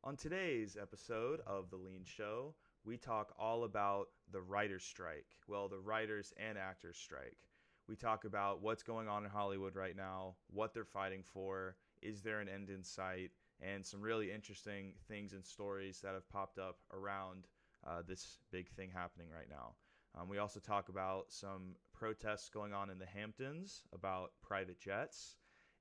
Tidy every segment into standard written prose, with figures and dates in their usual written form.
On today's episode of The Leen Show, we talk all about the writer's strike. Well, the writers and actors strike. We talk about what's going on in Hollywood right now, what they're fighting for, is there an end in sight, and some really interesting things and stories that have popped up around this big thing happening right now. We also talk about some protests going on in the Hamptons about private jets.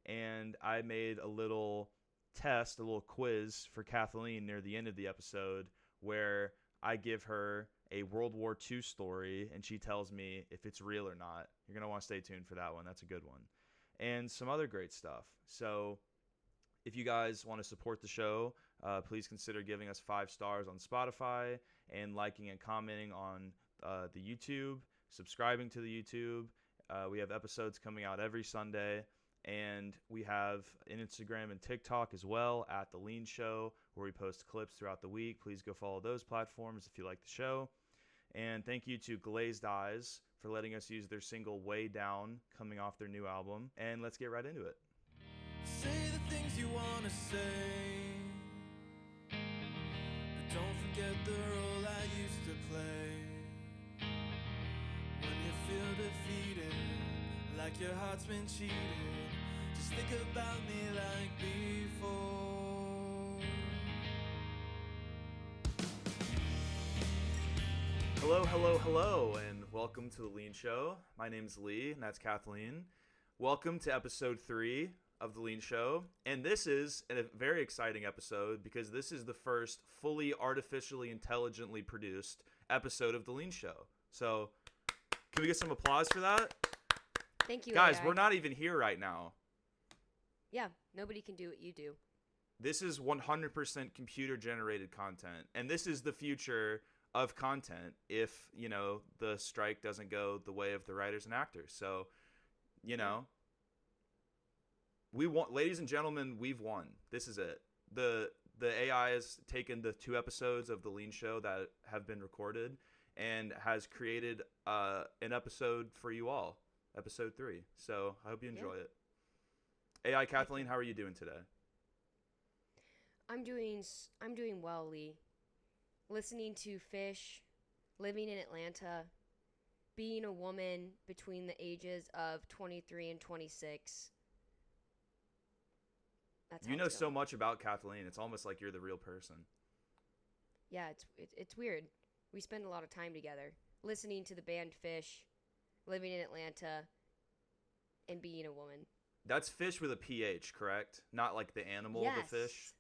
And I made a little test, a little quiz for Kathleen near the end of the episode where I give her a World War II story and she tells me if it's real or not. You're going to want to stay tuned for that one. That's a good one. And some other great stuff. So if you guys want to support the show, please consider giving us 5 stars on Spotify and liking and commenting on the YouTube, subscribing to the YouTube. We have episodes coming out every Sunday. And we have an Instagram and TikTok as well at The Leen Show, where we post clips throughout the week. Please go follow those platforms if you like the show. And thank you to Glazed Eyes for letting us use their single Way Down coming off their new album. And let's get right into it. Say the things you want to say, but don't forget the role I used to play. When you feel defeated, like your heart's been cheated, just think about me like before. Hello, and welcome to The Leen Show. My name's Lee, and that's Kathleen. Welcome to episode 3 of The Leen Show. And this is a very exciting episode because this is the first fully artificially intelligently produced episode of The Leen Show. So, can we get some applause for that? Thank you, Guys, AI. we're not even here right now. Yeah, nobody can do what you do. This is 100% computer-generated content, and this is the future of content if, the strike doesn't go the way of the writers and actors. So, we want, ladies and gentlemen, we've won. This is it. The AI has taken the 2 episodes of The Leen Show that have been recorded and has created an episode for you all. Episode 3. So I hope you enjoy it. AI Kathleen, how are you doing today? I'm doing well, Lee. Listening to Fish, living in Atlanta, being a woman between the ages of 23 and 26. That's You know so much about Kathleen. It's almost like you're the real person. Yeah, it's weird. We spend a lot of time together, listening to the band Fish, living in Atlanta, and being a woman. That's fish with a PH, correct? Not like the animal, Yes. the fish?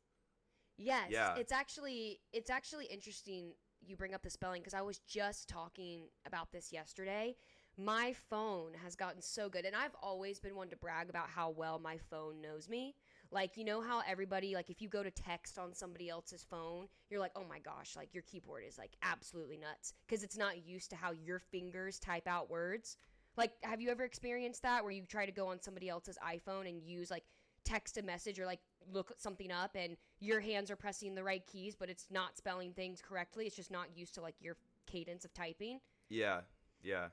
Yes. Yeah. It's actually interesting you bring up the spelling because I was just talking about this yesterday. My phone has gotten so good, and I've always been one to brag about how well my phone knows me. Like, you know how everybody, like, if you go to text on somebody else's phone, you're like, oh my gosh, like, your keyboard is, like, absolutely nuts because it's not used to how your fingers type out words. Like, have you ever experienced that where you try to go on somebody else's iPhone and use, like, text a message or, like, look something up and your hands are pressing the right keys, but it's not spelling things correctly? It's just not used to, like, your cadence of typing. Yeah.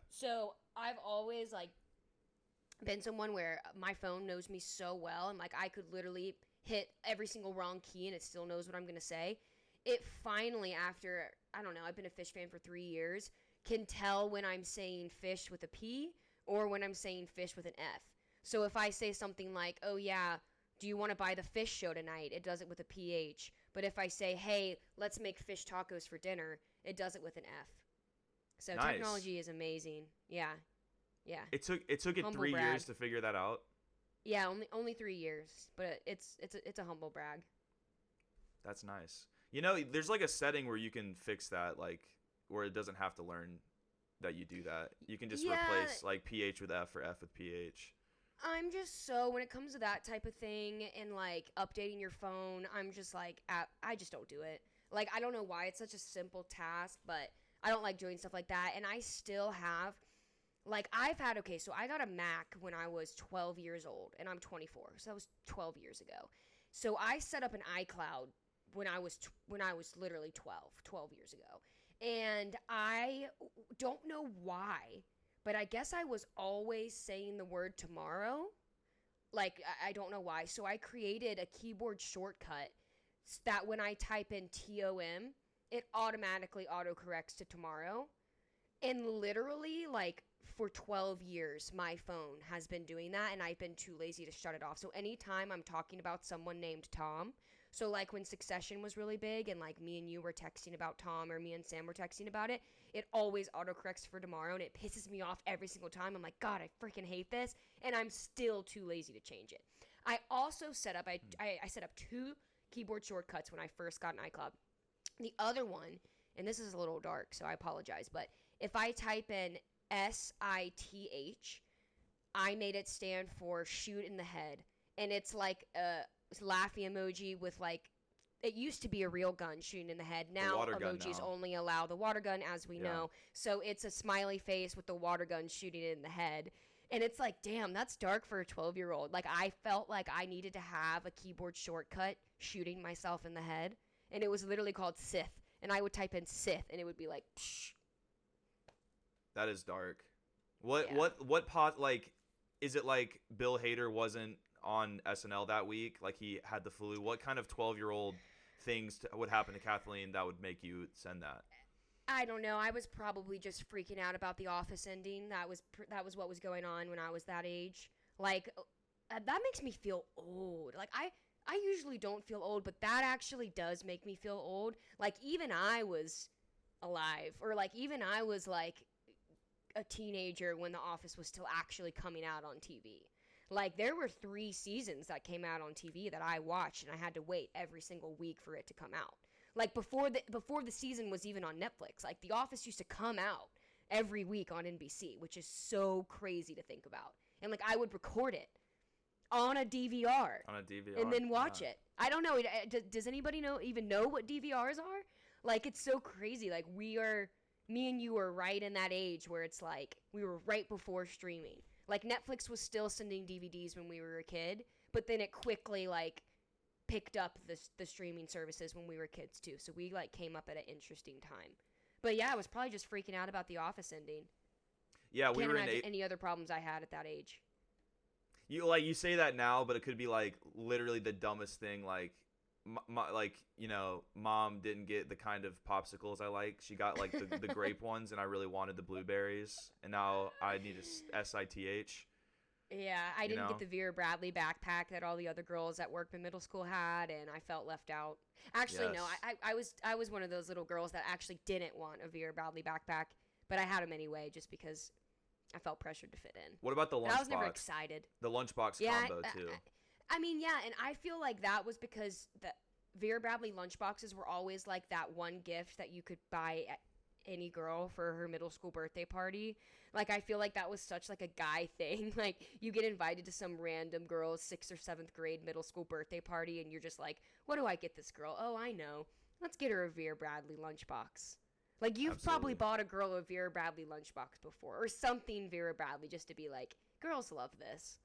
So I've always, like, been someone where my phone knows me so well and, like, I could literally hit every single wrong key and it still knows what I'm going to say. It finally, after, I don't know, I've been a Fish fan for 3 years, can tell when I'm saying fish with a P or when I'm saying fish with an F. So if I say something like, oh yeah, do you want to buy the fish show tonight? It does it with a PH. But if I say, hey, let's make fish tacos for dinner, it does it with an F. So Nice. Technology is amazing. Yeah. It took it Humble 3 brag. years to figure that out. Yeah, only 3 years, but it's a humble brag. That's nice. There's like a setting where you can fix that, like where it doesn't have to learn that you do that. You can just replace like PH with F or F with PH. I'm just so, when it comes to that type of thing and like updating your phone, I'm just like, I just don't do it. Like, I don't know why it's such a simple task, but I don't like doing stuff like that. And I still have, like, so I got a Mac when I was 12 years old and I'm 24. So that was 12 years ago. So I set up an iCloud when I was literally 12 years ago. And I don't know why, but I guess I was always saying the word tomorrow. Like, I don't know why. So I created a keyboard shortcut that when I type in TOM, it automatically autocorrects to tomorrow. And literally, like, for 12 years, my phone has been doing that, and I've been too lazy to shut it off. So anytime I'm talking about someone named Tom, so, like, when Succession was really big, and, like, me and you were texting about Tom, or me and Sam were texting about it, it always autocorrects for tomorrow, and it pisses me off every single time. I'm like, God, I freaking hate this, and I'm still too lazy to change it. I also set up, I set up 2 keyboard shortcuts when I first got an iCloud. The other one, and this is a little dark, so I apologize, but if I type in SITH, I made it stand for shoot in the head, and it's like a laughy emoji with, like, it used to be a real gun shooting in the head. Now emojis only allow the water gun, as we know. So it's a smiley face with the water gun shooting in the head. And it's like, damn, that's dark for a 12-year-old. Like, I felt like I needed to have a keyboard shortcut shooting myself in the head. And it was literally called Sith. And I would type in Sith, and it would be like, psh. That is dark. What is it like Bill Hader wasn't on SNL that week? Like, he had the flu. What kind of 12-year-old things would happen to Kathleen that would make you send that? I don't know. I was probably just freaking out about The Office ending. That was what was going on when I was that age. Like, that makes me feel old. Like, I usually don't feel old, but that actually does make me feel old. Like, even I was alive, or like even I was like a teenager when The Office was still actually coming out on TV. Like, there were 3 seasons that came out on TV that I watched, and I had to wait every single week for it to come out. Like, before the season was even on Netflix, like, The Office used to come out every week on NBC, which is so crazy to think about. And, like, I would record it on a DVR. And then watch it. I don't know. Does anybody even know what DVRs are? Like, it's so crazy. Like, me and you were right in that age where it's like, we were right before streaming. Like, Netflix was still sending DVDs when we were a kid, but then it quickly, like, picked up the streaming services when we were kids, too. So we, like, came up at an interesting time. But, yeah, I was probably just freaking out about The Office ending. Yeah, we Can't were imagine any other problems I had at that age. You say that now, but it could be, like, literally the dumbest thing, like, mom didn't get the kind of popsicles I like. She got, like, the grape ones, and I really wanted the blueberries, and now I need a SITH. Yeah, I didn't get the Vera Bradley backpack that all the other girls at Workman Middle School had, and I felt left out. Actually, no, I was one of those little girls that actually didn't want a Vera Bradley backpack, but I had them anyway just because I felt pressured to fit in. What about the lunchbox? I was never excited. The lunchbox combo, too. I mean, yeah, and I feel like that was because the Vera Bradley lunchboxes were always like that one gift that you could buy at any girl for her middle school birthday party. Like, I feel like that was such like a guy thing. Like, you get invited to some random girl's 6th or 7th grade middle school birthday party, and you're just like, what do I get this girl? Oh, I know. Let's get her a Vera Bradley lunchbox. Like, you've probably bought a girl a Vera Bradley lunchbox before, or something Vera Bradley, just to be like, girls love this.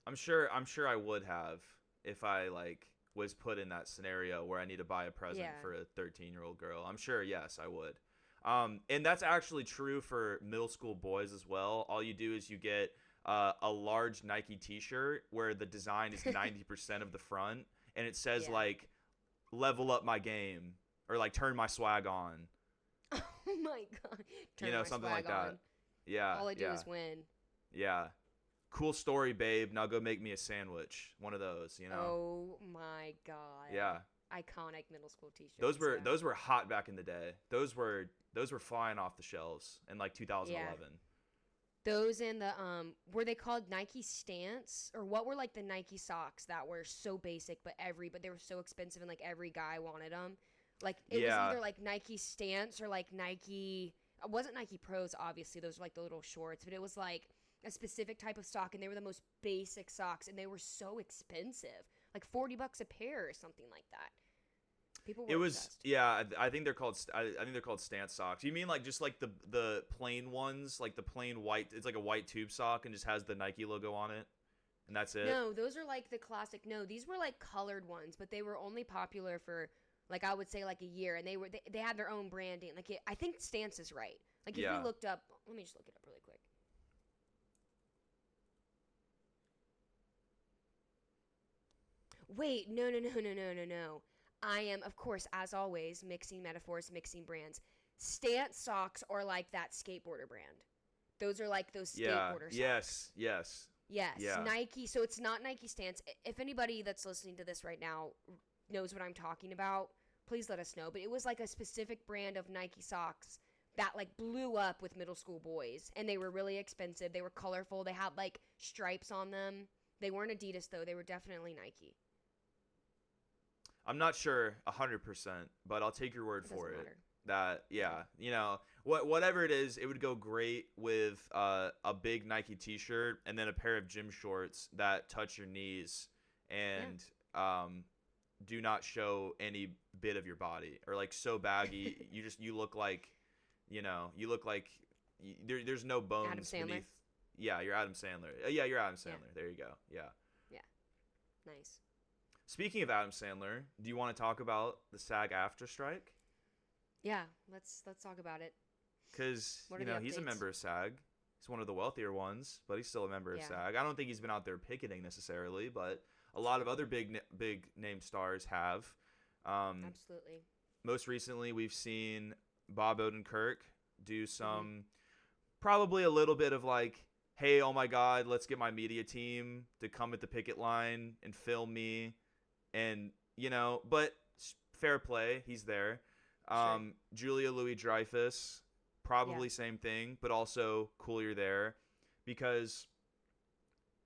I'm sure I would have if I, like, was put in that scenario where I need to buy a present for a 13-year-old girl. I'm sure, yes, I would. And that's actually true for middle school boys as well. All you do is you get a large Nike t-shirt where the design is 90% of the front, and it says, like, level up my game, or, like, turn my swag on. Oh, my God. Turn my something swag like that. on. Yeah. All I do is win. Yeah. Cool story, babe. Now go make me a sandwich. One of those, Oh my God. Yeah. Iconic middle school t-shirts. Those were hot back in the day. Those were flying off the shelves in like 2011. Yeah. Those and the were they called Nike Stance, or what were like the Nike socks that were so basic but they were so expensive and like every guy wanted them. Like it was either like Nike Stance or like Nike. It wasn't Nike Pros, obviously. Those were like the little shorts, but it was like a specific type of sock, and they were the most basic socks, and they were so expensive, like $40 a pair or something like that. People were obsessed. I think they're called Stance socks. You mean like just like the plain ones, like the plain white? It's like a white tube sock and just has the Nike logo on it, and that's it. No, those are like the classic. No, these were like colored ones, but they were only popular for like I would say like a year, and they had their own branding. Like I think Stance is right. Like if you looked up, let me just look it up really quick. Wait, no. I am, of course, as always, mixing metaphors, mixing brands. Stance socks are like that skateboarder brand. Those are like those skateboarder socks. Yes. Yes, Yeah. Nike. So it's not Nike Stance. If anybody that's listening to this right now knows what I'm talking about, please let us know. But it was like a specific brand of Nike socks that like blew up with middle school boys, and they were really expensive. They were colorful. They had like stripes on them. They weren't Adidas though. They were definitely Nike. I'm not sure 100%, but I'll take your word for it. Matter. That you know, whatever it is, it would go great with a big Nike T-shirt and then a pair of gym shorts that touch your knees and do not show any bit of your body, or like so baggy you look like, there's no bones Adam Sandler. beneath. Yeah, you're Adam Sandler. Yeah, you're Adam Sandler. Yeah. There you go. Yeah. Nice. Speaking of Adam Sandler, do you want to talk about the SAG-AFTRA strike? Yeah, let's talk about it. Because, he's a updates? member of SAG. He's one of the wealthier ones, but he's still a member of SAG. I don't think he's been out there picketing necessarily, but a lot of other big name stars have. Absolutely. Most recently, we've seen Bob Odenkirk do some, probably a little bit of like, hey, oh my God, let's get my media team to come at the picket line and film me. And, but fair play, he's there. Sure. Julia Louis-Dreyfus, probably same thing, but also cool you're there, because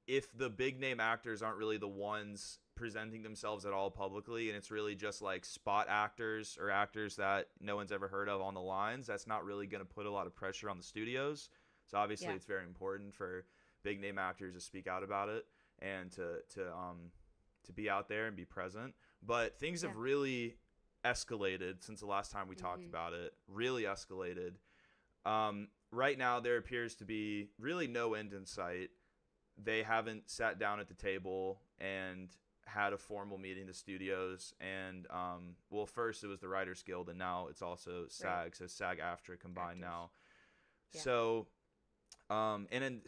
if the big name actors aren't really the ones presenting themselves at all publicly, and it's really just like spot actors or actors that no one's ever heard of on the lines, that's not really going to put a lot of pressure on the studios. So obviously it's very important for big name actors to speak out about it and to be out there and be present. But things have really escalated since the last time we talked about it. Really escalated. Right now there appears to be really no end in sight. They haven't sat down at the table and had a formal meeting, the studios, and first it was the Writers Guild, and now it's also SAG, so SAG-AFTRA combined now. Yeah. So and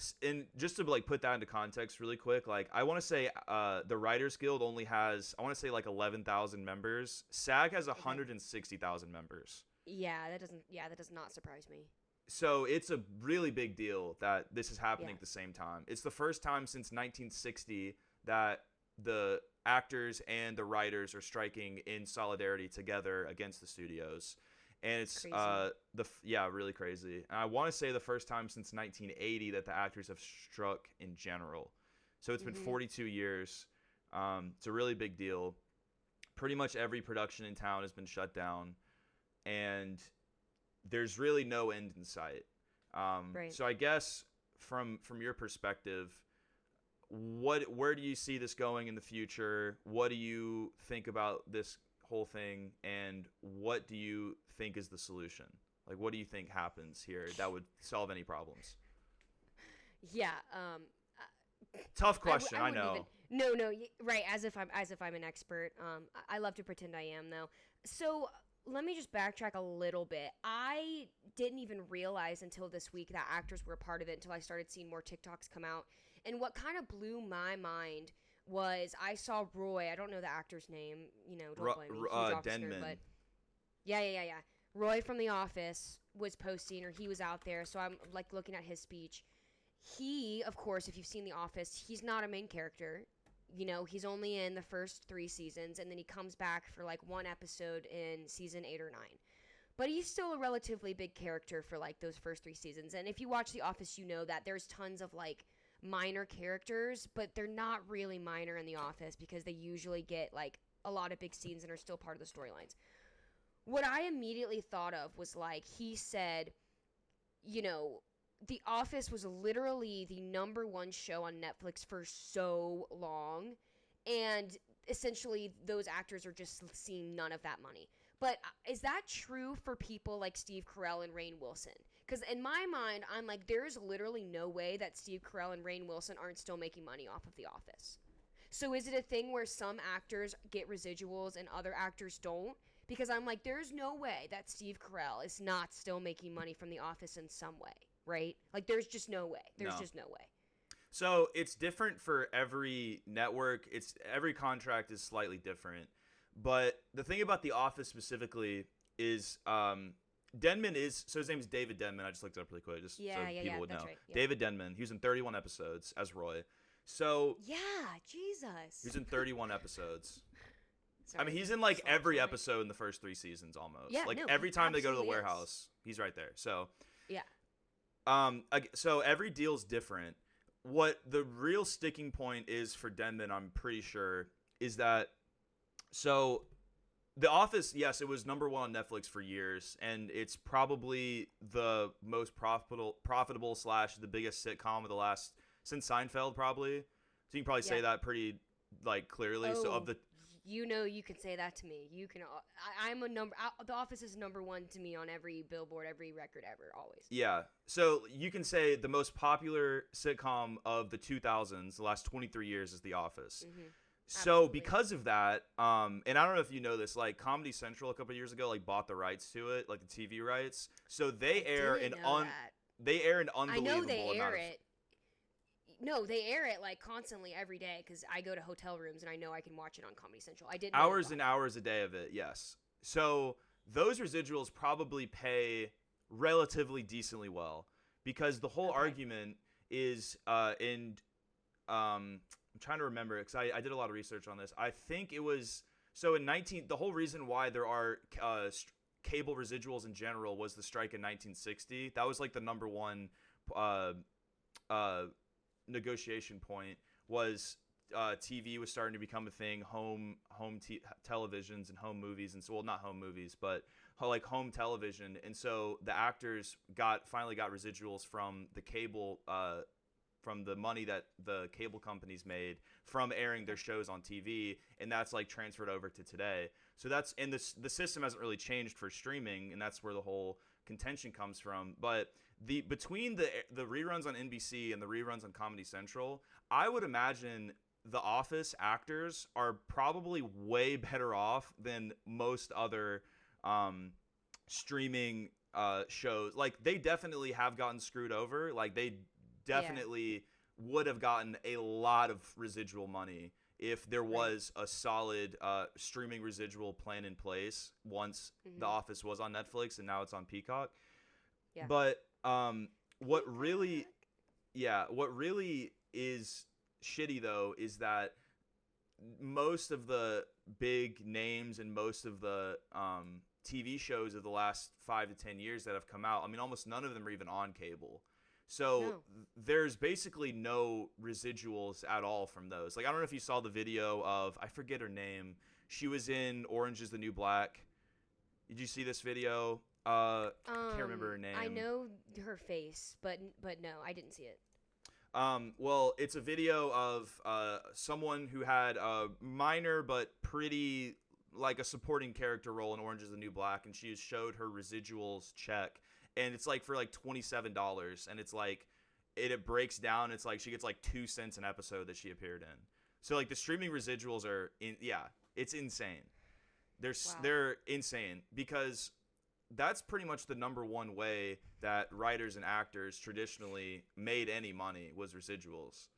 just to like put that into context really quick, like I want to say the Writers Guild only has, I want to say like 11,000 members. SAG has 160,000 members. That does not surprise me. So it's a really big deal that this is happening at the same time. It's the first time since 1960 that the actors and the writers are striking in solidarity together against the studios. And it's really crazy. And I want to say the first time since 1980 that the actors have struck in general. So it's been 42 years. It's a really big deal. Pretty much every production in town has been shut down, and there's really no end in sight. So I guess from your perspective, where do you see this going in the future? What do you think about this whole thing, and what do you think is the solution? Like, what do you think happens here that would solve any problems? Tough question, I know. No, right. As if I'm an expert. I love to pretend I am, though. So let me just backtrack a little bit. I didn't even realize until this week that actors were a part of it until I started seeing more TikToks come out. And what kind of blew my mind was I saw Roy. I don't know the actor's name. Don't blame me. Huge officer, Denman. but yeah. Roy from The Office was posting, or he was out there. So I'm like looking at his speech. He, of course, if you've seen The Office, he's not a main character. He's only in the first 3 seasons, and then he comes back for like 1 episode in season 8 or 9. But he's still a relatively big character for like those first 3 seasons. And if you watch The Office, you know that there's tons of like minor characters, but they're not really minor in The Office because they usually get like a lot of big scenes and are still part of the storylines. What I immediately thought of was like, he said, The Office was literally the #1 show on Netflix for so long, and essentially those actors are just seeing none of that money. But is that true for people like Steve Carell and Rainn Wilson? Because in my mind, I'm like, there's literally no way that Steve Carell and Rainn Wilson aren't still making money off of The Office. So is it a thing where some actors get residuals and other actors don't? Because I'm like, there's no way that Steve Carell is not still making money from The Office in some way, right? Like, there's just no way. There's just no way. So it's different for every network. Every contract is slightly different. But the thing about The Office specifically is Denman is, so his name is David Denman. I just looked it up really quick just so people would know. Right. Yeah. David Denman. He was in 31 episodes as Roy. So Yeah, Jesus. he's in 31 episodes. Sorry. I mean, he's in like Sorry. every episode in the first 3 seasons almost. Yeah, like no, every he time they go to the absolutely is. warehouse, he's right there. So Yeah. So every deal's different. What the real sticking point is for Denman, I'm pretty sure, is that so The Office, yes, it was number 1 on Netflix for years, and it's probably the most profitable / the biggest sitcom of the last since Seinfeld, probably. So you can probably say Yeah. that pretty like clearly. So of the You know, you can say that to me. You can. I'm a number. The Office is number 1 to me on every billboard, every record ever, always. Yeah. So you can say the most popular sitcom of the 2000s, the last 23 years, is The Office. Mm-hmm. So Absolutely. because of that, and I don't know if you know this, like Comedy Central a couple of years ago, like bought the rights to it, like the TV rights. So they air an Didn't know that. they air an I unbelievable know they amount air of it. No, they air it like constantly every day because I go to hotel rooms and I know I can watch it on Comedy Central. I didn't know hours that. and hours a day of it. Yes. So those residuals probably pay relatively decently well because the whole Okay. argument is I'm trying to remember because I did a lot of research on this. I think it was so in the whole reason why there are cable residuals in general was the strike in 1960. That was like the number one negotiation point was TV was starting to become a thing, televisions and home movies, and so well not home movies but like home television, and so the actors finally got residuals from the cable from the money that the cable companies made from airing their shows on TV, and that's like transferred over to today. So that's, and the system hasn't really changed for streaming, and that's where the whole contention comes from. But between the reruns on NBC and the reruns on Comedy Central, I would imagine The Office actors are probably way better off than most other streaming shows. Like they definitely have gotten screwed over. Like they definitely would have gotten a lot of residual money if there was a solid streaming residual plan in place once The Office was on Netflix and now it's on Peacock. Yeah. But what really is shitty though is that most of the big names and most of the TV shows of the last 5 to 10 years that have come out, I mean almost none of them are even on cable. So there's basically no residuals at all from those. Like, I don't know if you saw the video of, I forget her name. She was in Orange is the New Black. Did you see this video? I can't remember her name. I know her face, but no, I didn't see it. Well, it's a video of someone who had a minor but pretty, like a supporting character role in Orange is the New Black, and she showed her residuals check. And it's like for like $27, and it's like it breaks down. It's like she gets like 2 cents an episode that she appeared in. So like the streaming residuals are it's insane. They're insane because that's pretty much the number one way that writers and actors traditionally made any money was residuals.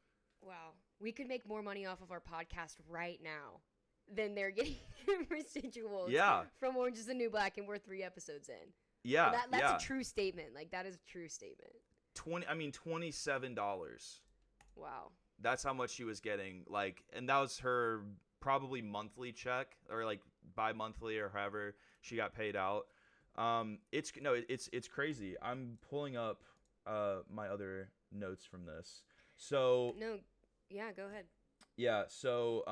Wow, we could make more money off of our podcast right now than they're getting residuals from Orange is the New Black, and we're 3 episodes in. Yeah, that's a true statement. Like that is a true statement. $27. Wow. That's how much she was getting. Like, and that was her probably monthly check or like bi-monthly or however she got paid out. It's crazy. I'm pulling up my other notes from this. So no, yeah, go ahead. Yeah, so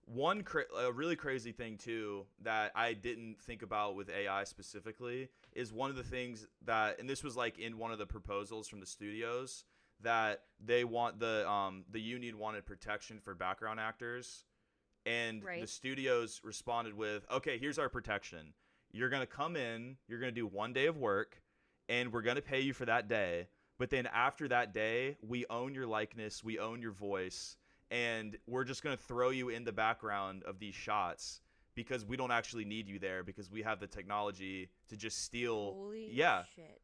a really crazy thing too that I didn't think about with AI specifically is one of the things that, and this was like in one of the proposals from the studios, that they want the union wanted protection for background actors, and the studios responded with, okay, here's our protection. You're gonna come in, you're gonna do 1 day of work, and we're gonna pay you for that day. But then after that day, we own your likeness, we own your voice. And we're just going to throw you in the background of these shots because we don't actually need you there because we have the technology to just steal. Holy shit.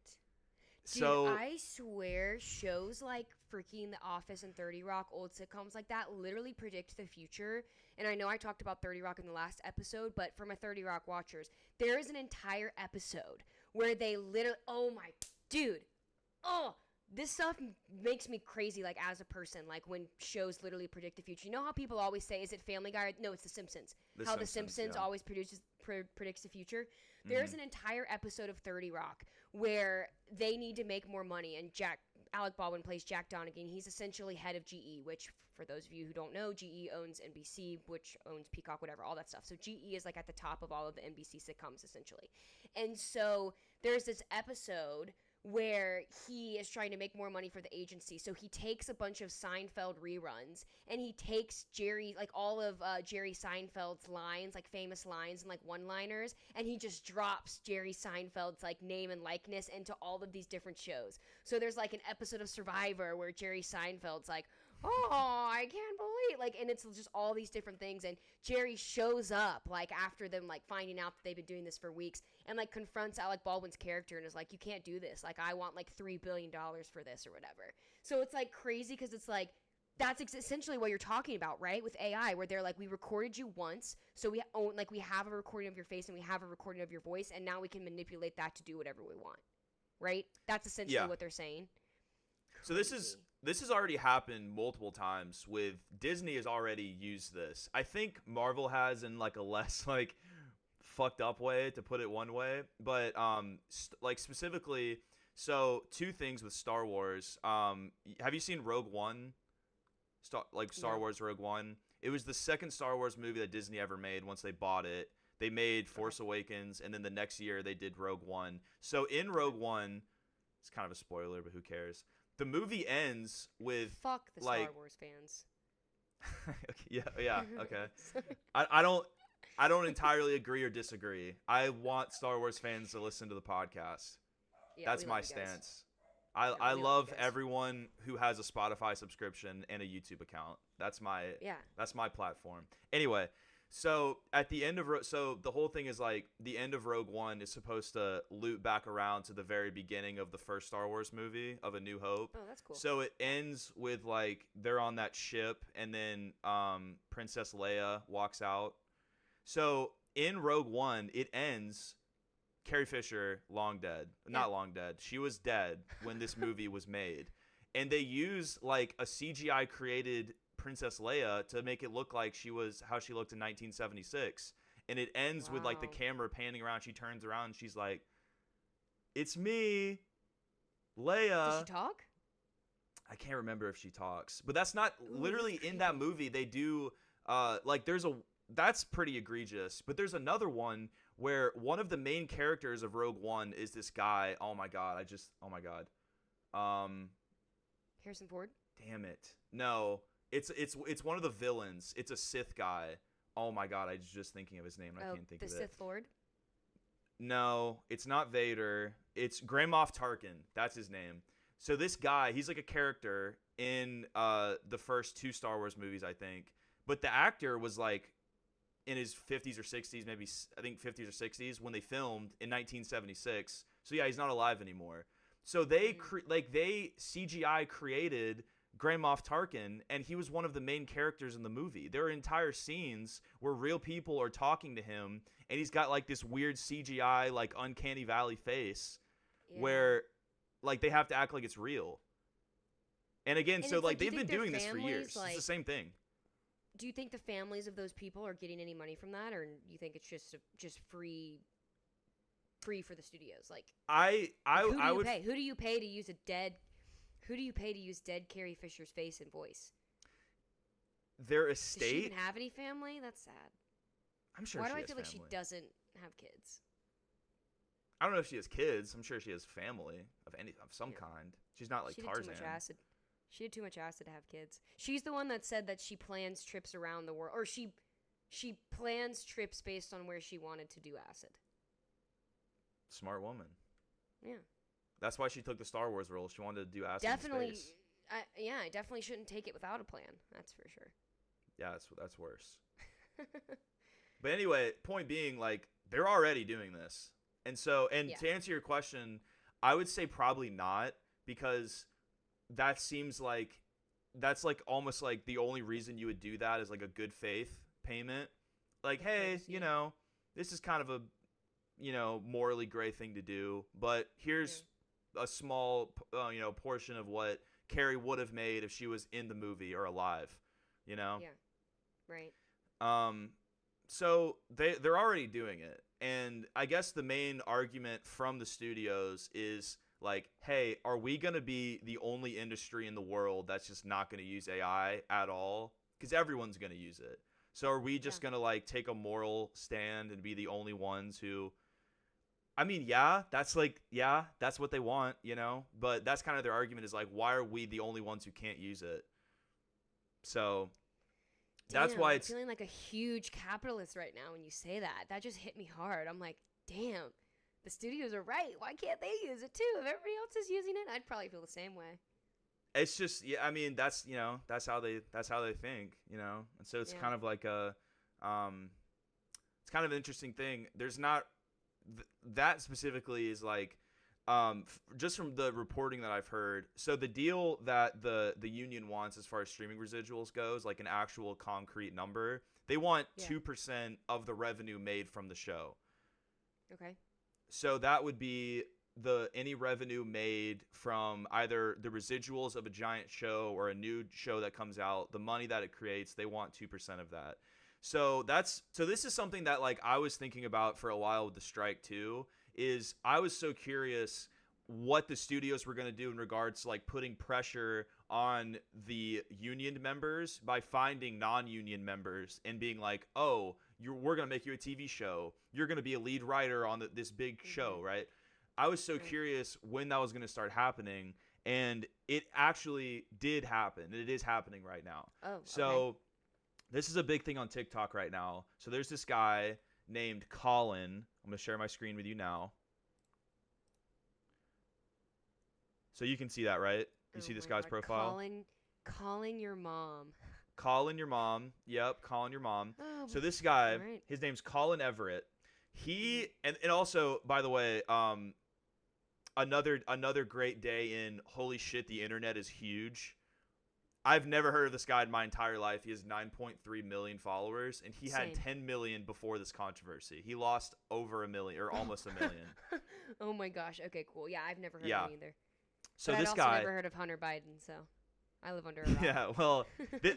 So dude, I swear shows like freaking The Office and 30 Rock, old sitcoms like that, literally predict the future. And I know I talked about 30 Rock in the last episode, but for my 30 Rock watchers, there is an entire episode where they literally, oh my, dude, oh, this stuff makes me crazy, like, as a person, like, when shows literally predict the future. You know how people always say, is it Family Guy? No, it's The Simpsons. The Simpsons yeah. always predicts the future. There's an entire episode of 30 Rock where they need to make more money, and Alec Baldwin plays Jack Donaghy. He's essentially head of GE, which, for those of you who don't know, GE owns NBC, which owns Peacock, whatever, all that stuff. So GE is, like, at the top of all of the NBC sitcoms, essentially. And so there's this episode where he is trying to make more money for the agency. So he takes a bunch of Seinfeld reruns, and he takes all of Jerry Seinfeld's lines, like famous lines and like one-liners, and he just drops Jerry Seinfeld's like name and likeness into all of these different shows. So there's like an episode of Survivor where Jerry Seinfeld's like, oh, I can't believe, like, and it's just all these different things, and Jerry shows up, like, after them, like, finding out that they've been doing this for weeks, and, like, confronts Alec Baldwin's character, and is like, you can't do this, like, I want, like, $3 billion for this, or whatever. So it's, like, crazy, because it's, like, that's essentially what you're talking about, right, with AI, where they're, like, we recorded you once, so we have a recording of your face, and we have a recording of your voice, and now we can manipulate that to do whatever we want, right? That's essentially what they're saying. So this has already happened multiple times. With Disney has already used this. I think Marvel has in like a less like fucked up way, to put it one way. But like specifically, so two things with Star Wars. Have you seen Rogue One? Star Wars Rogue One. It was the second Star Wars movie that Disney ever made. Once they bought it, they made Force Awakens, and then the next year they did Rogue One. So in Rogue One, it's kind of a spoiler, but who cares? The movie ends with fuck the Star Wars fans. yeah, okay. I don't entirely agree or disagree. I want Star Wars fans to listen to the podcast. Yeah, that's my stance. I love everyone who has a Spotify subscription and a YouTube account. That's my platform. Anyway, so at the end of the whole thing is like the end of Rogue One is supposed to loop back around to the very beginning of the first Star Wars movie of A New Hope. Oh, that's cool. So it ends with like they're on that ship, and then Princess Leia walks out. So in Rogue One, it ends Carrie Fisher long dead. Not long dead. She was dead when this movie was made. And they use like a CGI created Princess Leia to make it look like how she looked in 1976. And it ends with like the camera panning around. She turns around and she's like, "It's me, Leia." Does she talk? I can't remember if she talks, but that's not literally in that movie. They do that's pretty egregious, but there's another one where one of the main characters of Rogue One is this guy. Oh my god. Harrison Ford? Damn it. No. It's one of the villains. It's a Sith guy. Oh my god, I was just thinking of his name. I can't think of it. The Sith Lord? No, it's not Vader. It's Grand Moff Tarkin. That's his name. So this guy, he's like a character in the first two Star Wars movies, I think. But the actor was like in his 50s or 60s, maybe I think 50s or 60s when they filmed in 1976. So yeah, he's not alive anymore. So they CGI created Grand Moff Tarkin, and he was one of the main characters in the movie. There are entire scenes where real people are talking to him, and he's got like this weird CGI like uncanny valley face where like they have to act like it's real. And again, and so like they've been their doing this for years. Like, it's the same thing. Do you think the families of those people are getting any money from that, or you think it's just free for the studios? Like I would pay? Who do you pay to use dead Carrie Fisher's face and voice? Their estate. Does she even have any family? That's sad. I'm sure. Why she do I has feel family. like she doesn't have kids? I don't know if she has kids. I'm sure she has family of some kind. She's not like Tarzan. She did too much acid to have kids. She's the one that said that she plans trips around the world, or she plans trips based on where she wanted to do acid. Smart woman. Yeah. That's why she took the Star Wars role. She wanted to do acid Definitely. in space. I definitely shouldn't take it without a plan. That's for sure. Yeah, that's worse. But anyway, point being, like, they're already doing this. And to answer your question, I would say probably not, because that seems like that's like almost like the only reason you would do that is like a good faith payment. Like, hey, this is kind of a, morally gray thing to do, but here's a small, portion of what Carrie would have made if she was in the movie or alive, Yeah. Right. So they're already doing it. And I guess the main argument from the studios is like, hey, are we going to be the only industry in the world that's just not going to use AI at all? Because everyone's going to use it. So are we just going to like take a moral stand and be the only ones who, I mean, that's what they want, but that's kind of their argument is like, why are we the only ones who can't use it? So that's why it's I'm feeling like a huge capitalist right now when you say that. That just hit me hard. I'm like, damn, the studios are right. Why can't they use it too? If everybody else is using it, I'd probably feel the same way. It's just, I mean, that's how they think, and so it's kind of like it's kind of an interesting thing. There's not that specifically is like, just from the reporting that I've heard. So the deal that the union wants as far as streaming residuals goes, like an actual concrete number, they want 2% of the revenue made from the show. Okay. So that would be any revenue made from either the residuals of a giant show or a new show that comes out, the money that it creates, they want 2% of that. So this is something that like I was thinking about for a while with the strike too, is I was so curious what the studios were going to do in regards to like putting pressure on the union members by finding non-union members and being like, oh, we're going to make you a TV show. You're going to be a lead writer on this big show, right? I was so curious when that was going to start happening, and it actually did happen. It is happening right now. Oh, okay. So this is a big thing on TikTok right now. So there's this guy named Colin. I'm going to share my screen with you now. So you can see that, right? You see this guy's profile? Calling your mom. Calling your mom. Yep, calling your mom. Oh, so this guy, right. His name's Colin Everett. He and also, by the way, another great day in holy shit, the internet is huge. I've never heard of this guy in my entire life. He has 9.3 million followers, and he had 10 million before this controversy. He lost over 1 million, or almost 1 million. Oh my gosh. Okay, cool. Yeah, I've never heard of him either. So but this I'd guy, also never heard of Hunter Biden, so I live under a rock. Yeah, well,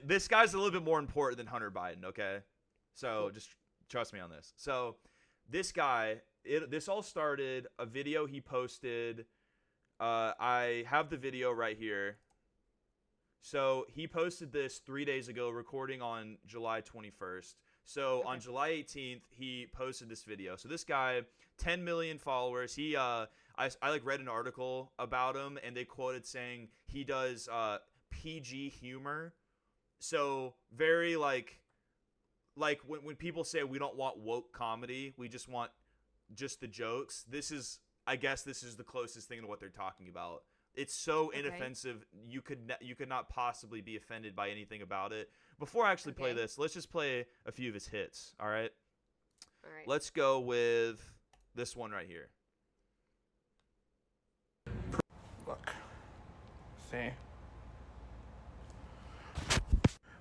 this guy's a little bit more important than Hunter Biden, okay? So just trust me on this. So this guy, this all started a video he posted. I have the video right here. So he posted this 3 days ago, recording on July 21st. So on July 18th, he posted this video. So this guy, 10 million followers. He, I like read an article about him, and they quoted saying he does PG humor. So very like when people say we don't want woke comedy, we just want just the jokes. I guess this is the closest thing to what they're talking about. It's so inoffensive. You could not possibly be offended by anything about it. Before I actually play this, let's just play a few of his hits. All right. Let's go with this one right here. Look. See?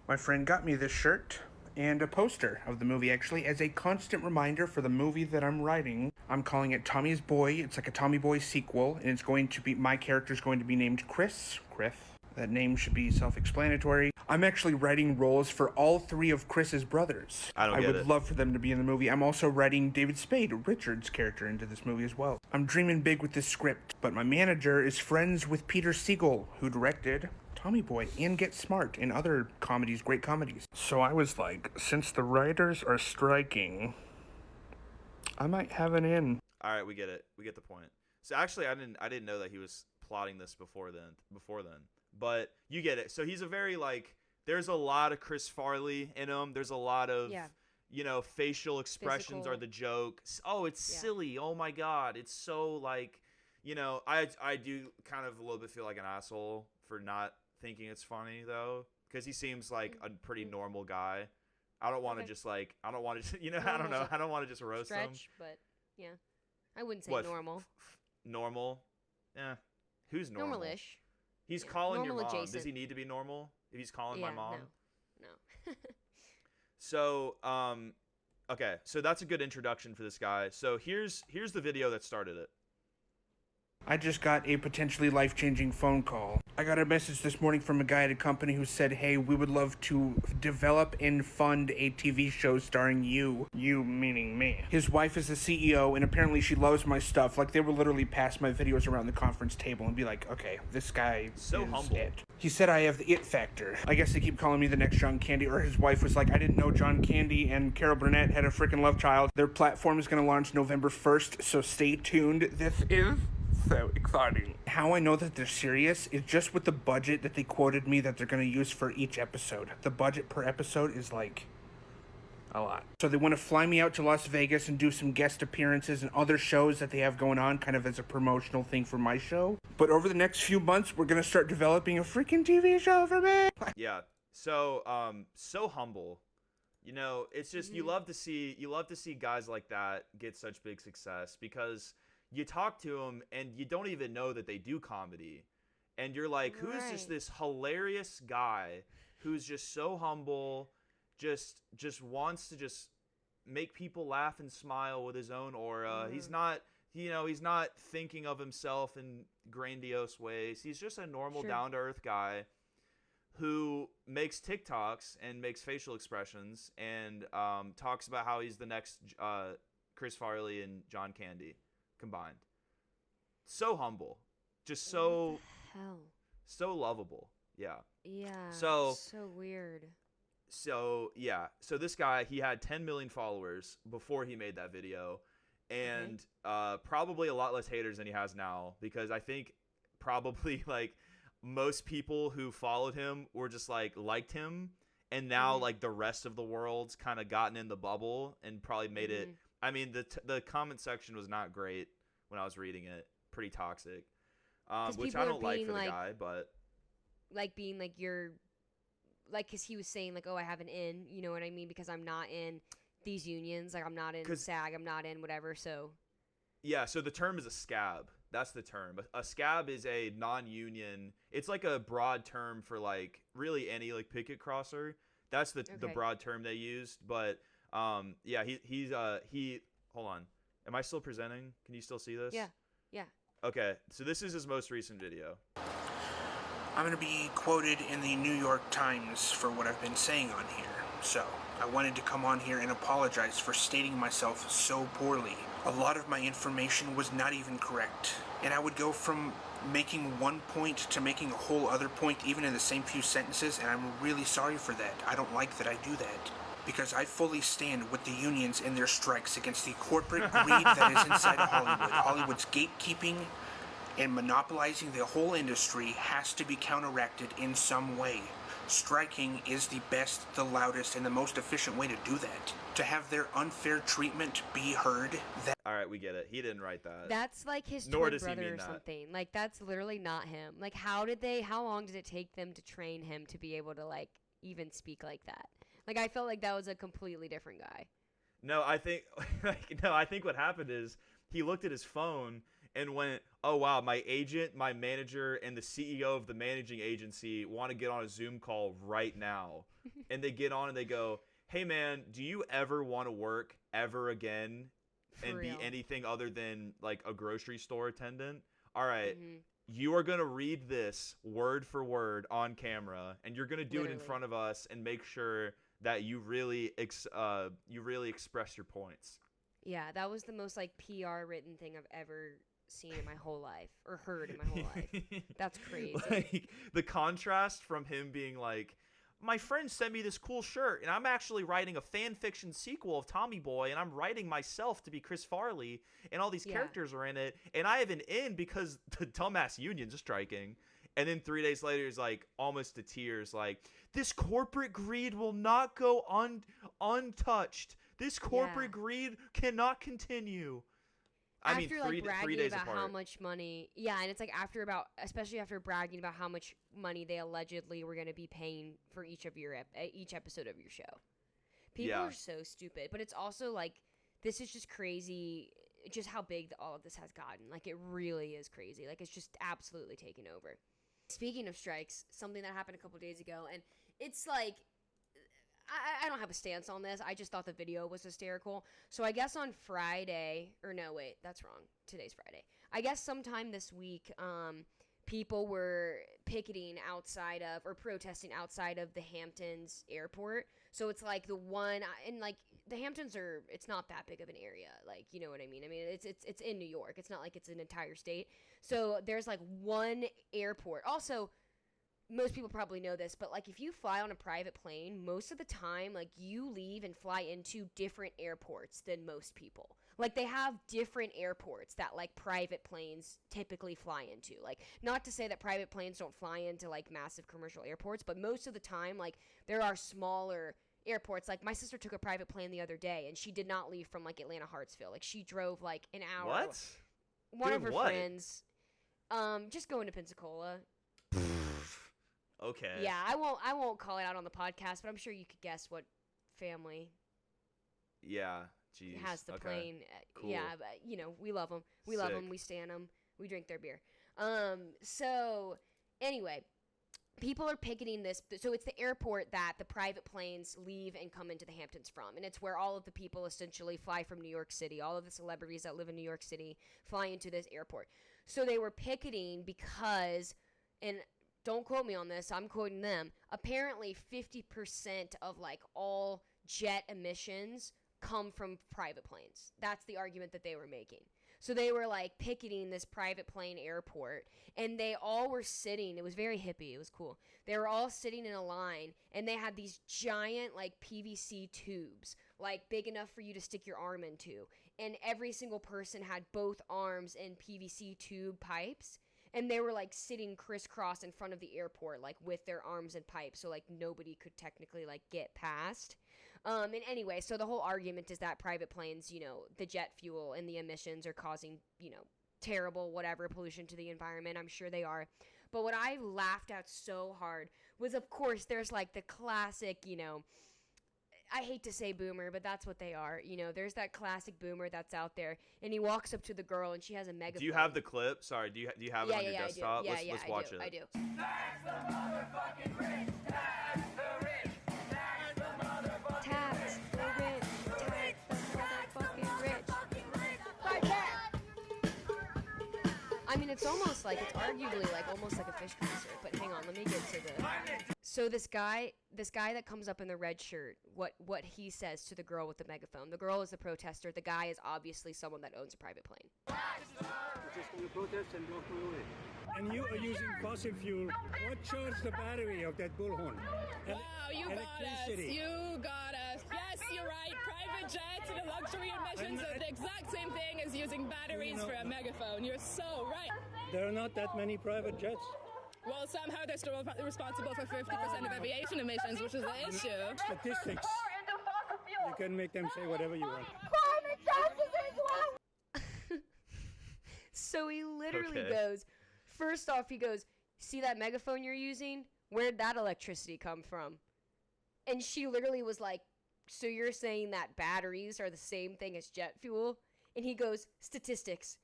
My friend got me this shirt and a poster of the movie, actually, as a constant reminder for the movie that I'm writing. I'm calling it Tommy's Boy. It's like a Tommy Boy sequel, and it's going to be, my character's going to be named Chris. That name should be self-explanatory. I'm actually writing roles for all three of Chris's brothers. I would love for them to be in the movie. I'm also writing David Spade, Richard's character, into this movie as well. I'm dreaming big with this script, but my manager is friends with Peter Siegel, who directed Tommy Boy and Get Smart and other comedies, great comedies. So I was like, since the writers are striking, I might have an in. All right, we get it. We get the point. So actually, I didn't know that he was plotting this before then. But you get it. So he's a very there's a lot of Chris Farley in him. There's a lot of facial expressions are the joke. Oh, it's silly. Oh my God. It's so I do kind of a little bit feel like an asshole for not thinking it's funny though, because he seems like a pretty normal guy. I don't want to just I don't want to I don't know. I don't want to just roast him. But yeah, I wouldn't say normal. Normal? Yeah. Who's normal? Normal-ish. He's Yeah. calling your Normal mom. adjacent. Does he need to be normal if he's calling my Yeah, mom? no. So, okay, so that's a good introduction for this guy. So here's the video that started it. I just got a potentially life-changing phone call. I got a message this morning from a guy at a company who said, hey, we would love to develop and fund a TV show starring you. You meaning me. His wife is the CEO, and apparently she loves my stuff. Like, they would literally pass my videos around the conference table and be like, okay, this guy So is humble. it. He said I have the it factor. I guess they keep calling me the next John Candy, or his wife was like, I didn't know John Candy and Carol Burnett had a freaking love child. Their platform is going to launch November 1st, so stay tuned. This is so exciting. How I know that they're serious is just with the budget that they quoted me that they're going to use for each episode. The budget per episode is like a lot. So they want to fly me out to Las Vegas and do some guest appearances and other shows that they have going on, kind of as a promotional thing for my show. But over the next few months, we're going to start developing a freaking TV show for me. Yeah. So so humble. You know, it's just you love to see guys like that get such big success, because you talk to them and you don't even know that they do comedy, and you're like, who's just this hilarious guy who's just so humble, just wants to just make people laugh and smile with his own aura. He's not thinking of himself in grandiose ways. He's just a normal, down-to-earth guy who makes TikToks and makes facial expressions and talks about how he's the next Chris Farley and John Candy combined. So humble, just so lovable. Yeah. So Weird. So this guy, he had 10 million followers before he made that video, and probably a lot less haters than he has now, because I think probably like most people who followed him were just like liked him, and now like the rest of the world's kind of gotten in the bubble and probably made it. I mean, the comment section was not great when I was reading it. Pretty toxic, which I don't like for the guy, but like being like you're like, because he was saying like, oh, I have an in, you know what I mean, because I'm not in these unions, like I'm not in SAG, I'm not in whatever. So yeah, so the term is a scab. That's the term. A scab is a non-union. It's like a broad term for like really any like picket crosser. That's the broad term they used. But yeah, he hold on. Am I still presenting? Can you still see this? Yeah. Okay, so this is his most recent video. I'm going to be quoted in the New York Times for what I've been saying on here. So, I wanted to come on here and apologize for stating myself so poorly. A lot of my information was not even correct. And I would go from making one point to making a whole other point, even in the same few sentences, and I'm really sorry for that. I don't like that I do that. Because I fully stand with the unions in their strikes against the corporate greed that is inside of Hollywood. Hollywood's gatekeeping and monopolizing the whole industry has to be counteracted in some way. Striking is the best, the loudest, and the most efficient way to do that. To have their unfair treatment be heard. All right, we get it. He didn't write that. That's like his Nor twin does he brother mean or that. something. Like that's literally not him. Like how long did it take them to train him to be able to like even speak like that? Like I felt like that was a completely different guy. No, I think I think what happened is he looked at his phone and went, "Oh wow, my agent, my manager, and the CEO of the managing agency want to get on a Zoom call right now." And they get on and they go, "Hey man, do you ever want to work ever again and be anything other than like a grocery store attendant? All right, you are going to read this word for word on camera, and you're going to do it in front of us and make sure that you really express your points." Yeah, that was the most like PR written thing I've ever seen in my whole life or heard in my whole life. That's crazy. Like the contrast from him being like, "My friend sent me this cool shirt, and I'm actually writing a fan fiction sequel of Tommy Boy, and I'm writing myself to be Chris Farley, and all these characters are in it, and I have an in because the dumbass unions are striking." And then 3 days later, he's like almost to tears, like, "This corporate greed will not go untouched. This corporate greed cannot continue." I mean, three days about apart. how much money, and it's like especially after bragging about how much money they allegedly were going to be paying for each episode of your show. People are so stupid, but it's also like this is just crazy, just how big all of this has gotten. Like it really is crazy. Like it's just absolutely taken over. Speaking of strikes, something that happened a couple days ago, and it's like, I don't have a stance on this. I just thought the video was hysterical. So I guess on Friday, or no, wait, that's wrong. Today's Friday. I guess sometime this week, people were picketing outside of, or protesting outside of the Hamptons airport. So it's like the one, and like the Hamptons it's not that big of an area. Like, you know what I mean? I mean, it's in New York. It's not like it's an entire state. So there's like one airport. Also, most people probably know this, but like if you fly on a private plane, most of the time, like you leave and fly into different airports than most people. Like they have different airports that like private planes typically fly into. Like, not to say that private planes don't fly into like massive commercial airports, but most of the time, like there are smaller airports. Like my sister took a private plane the other day and she did not leave from like Atlanta Hartsfield. Like she drove like an hour. What? One of her friends, just going to Pensacola. Okay. Yeah, I won't call it out on the podcast, but I'm sure you could guess what family Yeah. Jeez. has the plane. Cool. Yeah, but you know, we love them. We love them. We stan them. We drink their beer. So anyway, people are picketing this. So it's the airport that the private planes leave and come into the Hamptons from, and it's where all of the people essentially fly from New York City. All of the celebrities that live in New York City fly into this airport. So they were picketing because, and don't quote me on this, I'm quoting them, apparently 50% of like all jet emissions come from private planes. That's the argument that they were making. So they were like picketing this private plane airport, and they all were sitting, it was very hippie, it was cool. They were all sitting in a line, and they had these giant like PVC tubes, like big enough for you to stick your arm into. And every single person had both arms in PVC tube pipes. And they were like sitting crisscross in front of the airport, like with their arms and pipes, so like nobody could technically like get past. And anyway, so the whole argument is that private planes, you know, the jet fuel and the emissions are causing, you know, terrible whatever pollution to the environment. I'm sure they are. But what I laughed at so hard was, of course, there's like the classic, you know, I hate to say boomer, but that's what they are. You know, there's that classic boomer that's out there, and he walks up to the girl, and she has a megaphone. Do you have the clip? Sorry, do you have it on your desktop? Yeah, let's watch it. I do. Tax the motherfucking rich. Tax the rich. Tax the motherfucking Tax the rich. Tax the motherfucking rich. Right back. I mean, it's almost like, it's arguably like almost like a fish concert, but hang on, let me get to the... So this guy that comes up in the red shirt, what he says to the girl with the megaphone. The girl is the protester. The guy is obviously someone that owns a private plane. Just going to protest and walk away. And you are using fossil fuel. What charged the battery of that bullhorn? Wow, you got us. You got us. Yes, you're right. Private jets and the luxury emissions are the exact same thing as using batteries for a megaphone. You're so right. There are not that many private jets. Well, somehow they're still responsible for 50% of aviation emissions, which is the issue. Statistics. You can make them say whatever you want. So he literally Okay. goes, first off, he goes, see that megaphone you're using? Where'd that electricity come from? And she literally was like, so you're saying that batteries are the same thing as jet fuel? And he goes, statistics.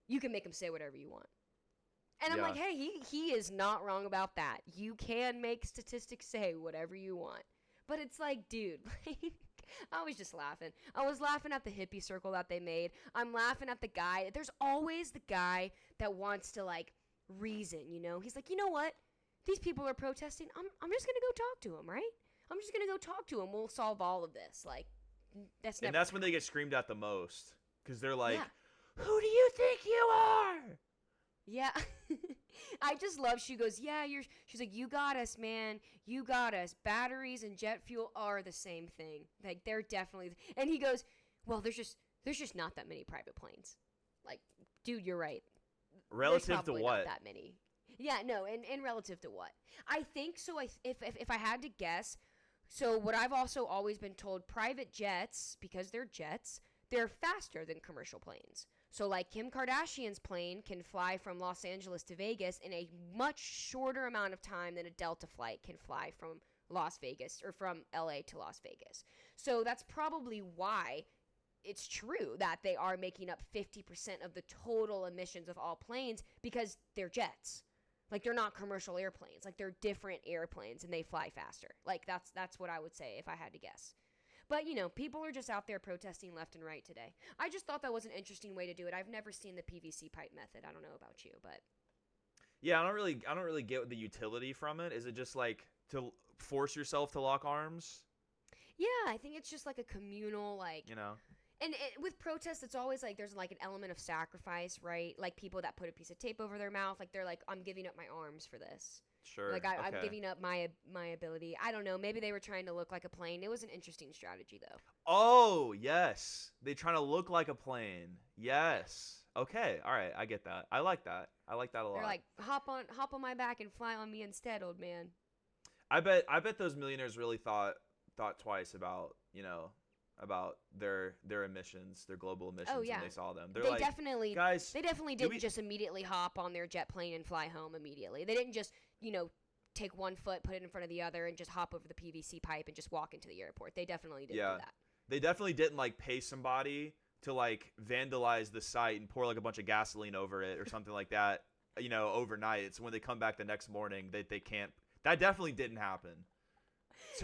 You can make them say whatever you want. And I'm like, hey, he is not wrong about that. You can make statistics say whatever you want. But it's like, dude, like, I was just laughing. I was laughing at the hippie circle that they made. I'm laughing at the guy. There's always the guy that wants to, like, reason, you know? He's like, you know what? These people are protesting. I'm just going to go talk to them, right? I'm just going to go talk to them. We'll solve all of this. Like, that's never... And that's when they get screamed at the most. Because they're like, Yeah. who do you think you are? Yeah. I just love, she goes, yeah, she's like, you got us, man. You got us. Batteries and jet fuel are the same thing. Like, they're definitely, and he goes, well, there's just not that many private planes. Like, dude, you're right. Relative There's to probably what? Not that many. Yeah, no, and relative to what? I think so. If I had to guess, so what I've also always been told, private jets, because they're jets, they're faster than commercial planes. So, like, Kim Kardashian's plane can fly from Los Angeles to Vegas in a much shorter amount of time than a Delta flight can fly from Las Vegas or from LA to Las Vegas. So that's probably why it's true that they are making up 50% of the total emissions of all planes, because they're jets. Like, they're not commercial airplanes. Like, they're different airplanes, and they fly faster. Like, that's what I would say if I had to guess. But, you know, people are just out there protesting left and right today. I just thought that was an interesting way to do it. I've never seen the PVC pipe method. I don't know about you, but Yeah, I don't really get the utility from it. Is it just like to force yourself to lock arms? yeah, I think it's just like a communal, like, You know? and with protests, it's always like there's like an element of sacrifice, right? Like people that put a piece of tape over their mouth, like they're like, I'm giving up my arms for this. Sure. Like I'm okay. giving up my ability. I don't know. Maybe they were trying to look like a plane. It was an interesting strategy, though. Oh, yes. They trying to look like a plane. Yes. Okay. All right. I get that. I like that. I like that a lot. They're like, hop on my back and fly on me instead, old man. I bet those millionaires really thought twice about, you know, about their emissions, their global emissions Oh, yeah. when they saw them. They're They like, definitely, guys, they definitely do didn't we- just immediately hop on their jet plane and fly home immediately. They didn't just, you know, take one foot, put it in front of the other, and just hop over the PVC pipe and just walk into the airport. They definitely didn't do that. They definitely didn't like pay somebody to like vandalize the site and pour like a bunch of gasoline over it or something like that, you know, overnight. So when they come back the next morning, they can't. That definitely didn't happen.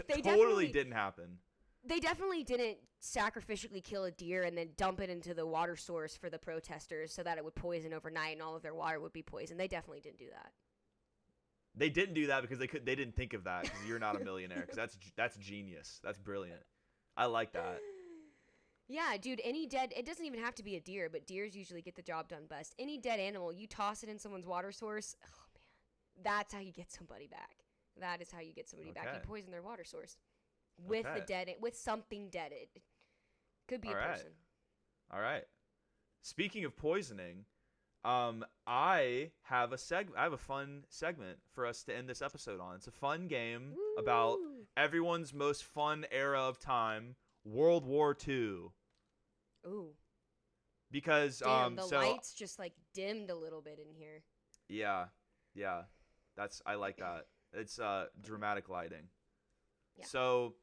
They Totally didn't happen. They definitely didn't sacrificially kill a deer and then dump it into the water source for the protesters so that it would poison overnight and all of their water would be poisoned. They definitely didn't do that. They didn't do that because they didn't think of that because you're not a millionaire. Because that's genius. That's brilliant. I like that. Yeah, dude, any dead, it doesn't even have to be a deer, but deers usually get the job done best. Any dead animal, you toss it in someone's water source, oh man, that's how you get somebody back. That is how you get somebody back. You Okay. poison their water source with Okay. the dead, with something dead. It could be All a right. person. All right. Speaking of poisoning, I have a fun segment for us to end this episode on. It's a fun game about Woo. everyone's most fun era of time, World War II. Ooh. Because Damn, the so lights just like dimmed a little bit in here. yeah, I like that. It's dramatic lighting. Yeah. So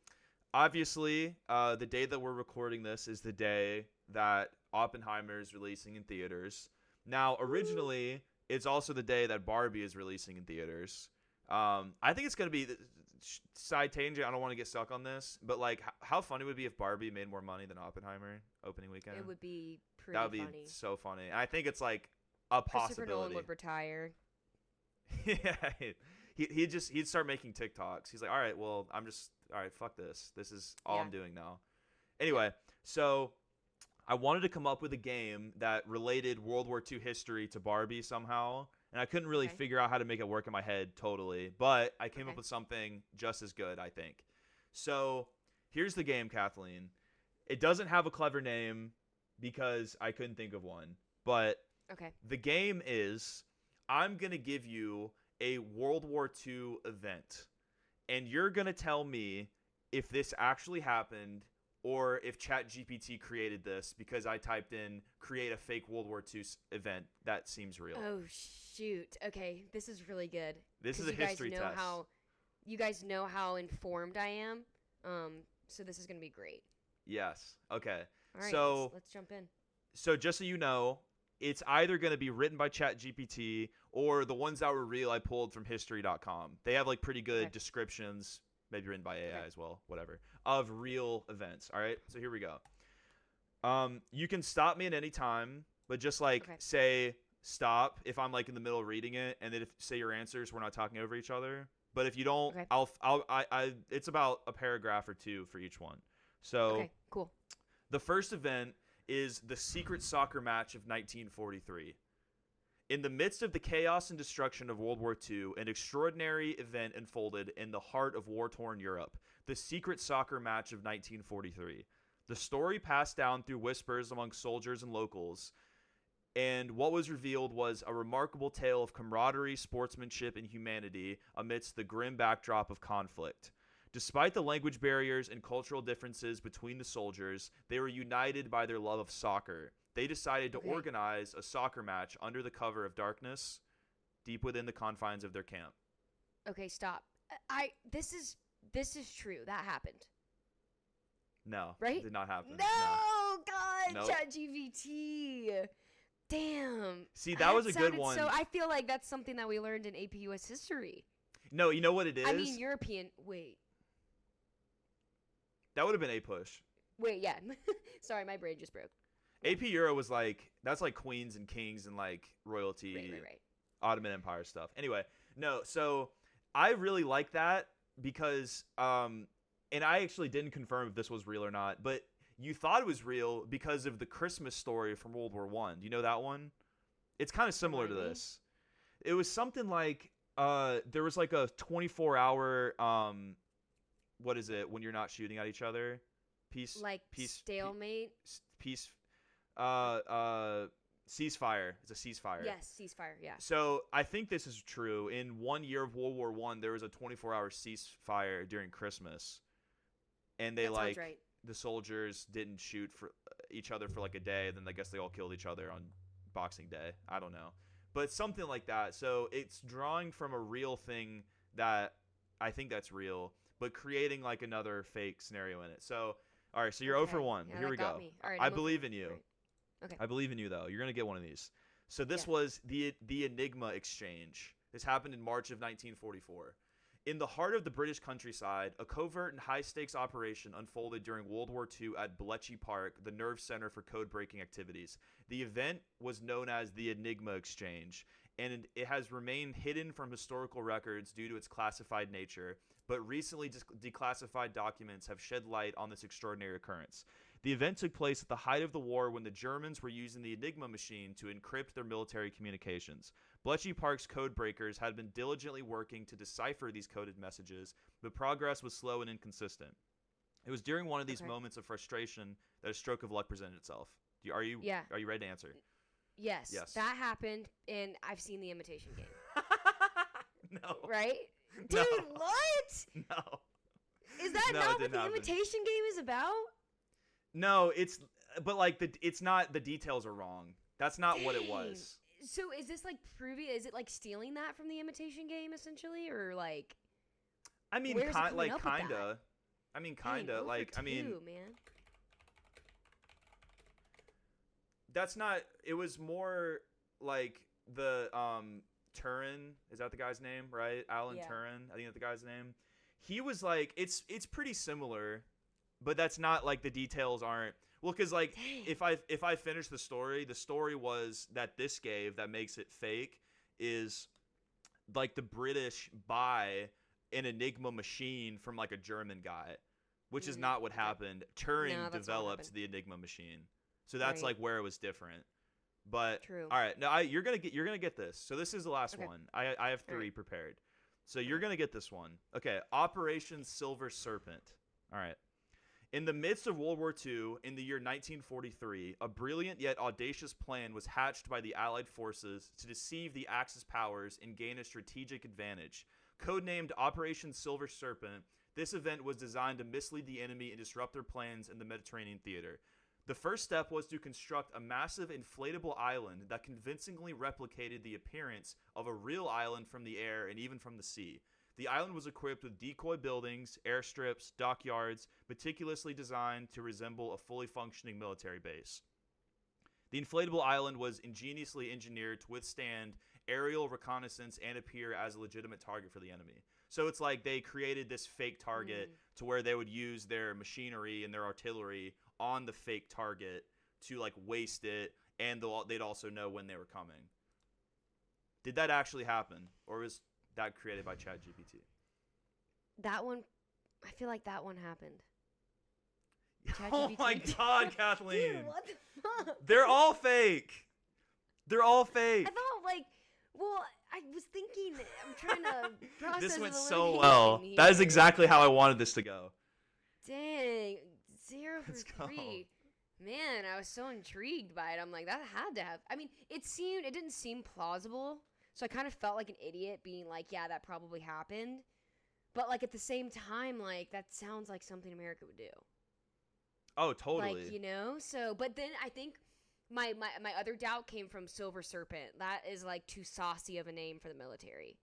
obviously, the day that we're recording this is the day that Oppenheimer is releasing in theaters. Now, originally, it's also the day that Barbie is releasing in theaters. I think it's gonna be side tangent. I don't want to get stuck on this, but like, how funny would it be if Barbie made more money than Oppenheimer opening weekend? It would be pretty That would be funny. so funny. And I think it's like a Christopher Nolan possibility. would retire. Yeah, he'd start making TikToks. He's like, all right, fuck this. This is all I'm Yeah. doing now. Anyway, so I wanted to come up with a game that related World War II history to Barbie somehow, and I couldn't really Okay. figure out how to make it work in my head totally, but I came up Okay. with something just as good, I think. So here's the game, Kathleen. It doesn't have a clever name because I couldn't think of one, but Okay. the game is I'm going to give you a World War II event, and you're going to tell me if this actually happened or if ChatGPT created this because I typed in create a fake World War II event that seems real. Oh shoot. Okay, this is really good. This is 'Cause a history you guys know test. you guys know how informed I am. So this is gonna be great. Yes. Okay. All right, So- let's jump in. So just so you know, it's either going to be written by ChatGPT or the ones that were real I pulled from history.com. They have like pretty good Okay. descriptions, maybe written by AI Okay. as well, whatever, of real events. All right. So here we go. You can stop me at any time, but just like Okay. say stop if I'm like in the middle of reading it, and then if say your answers, we're not talking over each other. But if you don't, Okay. it's about a paragraph or two for each one. So Okay, cool. the first event is the secret soccer match of 1943. In the midst of the chaos and destruction of World War II, an extraordinary event unfolded in the heart of war-torn Europe, the secret soccer match of 1943. The story passed down through whispers among soldiers and locals, and what was revealed was a remarkable tale of camaraderie, sportsmanship, and humanity amidst the grim backdrop of conflict. Despite the language barriers and cultural differences between the soldiers, they were united by their love of soccer. They decided to Okay. organize a soccer match under the cover of darkness, deep within the confines of their camp. Okay, stop. This is true. That happened. No, Right? did not happen. No, God, Nope. ChatGPT. Damn. See, that was a good sounded one. So I feel like that's something that we learned in AP US history. No, you know what it is? I mean, European. Wait. That would have been a push. Wait, yeah. Sorry, my brain just broke. AP Euro was like, that's like queens and kings and like royalty, Right. Ottoman Empire stuff. Anyway, no, so I really like that because, and I actually didn't confirm if this was real or not, but you thought it was real because of the Christmas story from World War I. Do you know that one? It's kind of similar to this. It was something like, there was like a 24-hour, what is it when you're not shooting at each other? Peace, stalemate. Peace. Ceasefire. It's a ceasefire. Yes, ceasefire. Yeah. So I think this is true. In 1 year of World War I, there was a 24-hour ceasefire during Christmas, and they That sounds right. the soldiers didn't shoot for each other for like a day. Then I guess they all killed each other on Boxing Day. I don't know, but something like that. So it's drawing from a real thing that I think that's real, but creating like another fake scenario in it. So all right, so you're 0 for 1. Yeah, Here we go. All right, I believe in you. Right. Okay. I believe in you, though. You're going to get one of these. So this was the Enigma exchange. This happened in March of 1944. In the heart of the British countryside, a covert and high-stakes operation unfolded during World War II at Bletchley Park, the nerve center for code-breaking activities. The event was known as the Enigma exchange, and it has remained hidden from historical records due to its classified nature, but recently declassified documents have shed light on this extraordinary occurrence. The event took place at the height of the war when the Germans were using the Enigma machine to encrypt their military communications. Bletchley Park's code breakers had been diligently working to decipher these coded messages, but progress was slow and inconsistent. It was during one of these moments of frustration that a stroke of luck presented itself. Are you ready to answer? Yes. That happened, and I've seen The Imitation Game. No. Right? Dude, what? No. Is that not what The Imitation Game is about? No, it's not, the details are wrong. That's not what it was. So is this like is it like stealing that from The Imitation Game essentially, or like? I mean, kinda. I mean, kinda. Dang, like, I mean, man. That's not. It was more like the Turin. Is that the guy's name, right? Alan Turin. I think that's the guy's name. He was like, it's pretty similar. But that's not like the details aren't because like if I finish the story was that this gave that makes it fake is like the British buy an Enigma machine from like a German guy, which is not what happened. Turing developed the Enigma machine, so that's like where it was different. But True. All right, no, you're gonna get this. So this is the last one. I have 3 prepared, so you're gonna get this one. Okay, Operation Silver Serpent. All right. In the midst of World War II, in the year 1943, a brilliant yet audacious plan was hatched by the Allied forces to deceive the Axis powers and gain a strategic advantage. Codenamed Operation Silver Serpent, this event was designed to mislead the enemy and disrupt their plans in the Mediterranean theater. The first step was to construct a massive inflatable island that convincingly replicated the appearance of a real island from the air and even from the sea. The island was equipped with decoy buildings, airstrips, dockyards, meticulously designed to resemble a fully functioning military base. The inflatable island was ingeniously engineered to withstand aerial reconnaissance and appear as a legitimate target for the enemy. So it's like they created this fake target to where they would use their machinery and their artillery on the fake target to like waste it, and they'd also know when they were coming. Did that actually happen, or was that created by ChatGPT? That one, I feel like that one happened. Oh my God, Kathleen! Dude, what the fuck? They're all fake. They're all fake. I thought I was thinking. I'm trying to process. This went the so well. here. That is exactly how I wanted this to go. Dang, 0 for Let's go. 3. Man, I was so intrigued by it. I'm like, that had to have. I mean, it didn't seem plausible. So I kind of felt like an idiot being like, yeah, that probably happened. But like at the same time, like that sounds like something America would do. Oh, totally. Like, so, but then I think my other doubt came from Silver Serpent. That is like too saucy of a name for the military.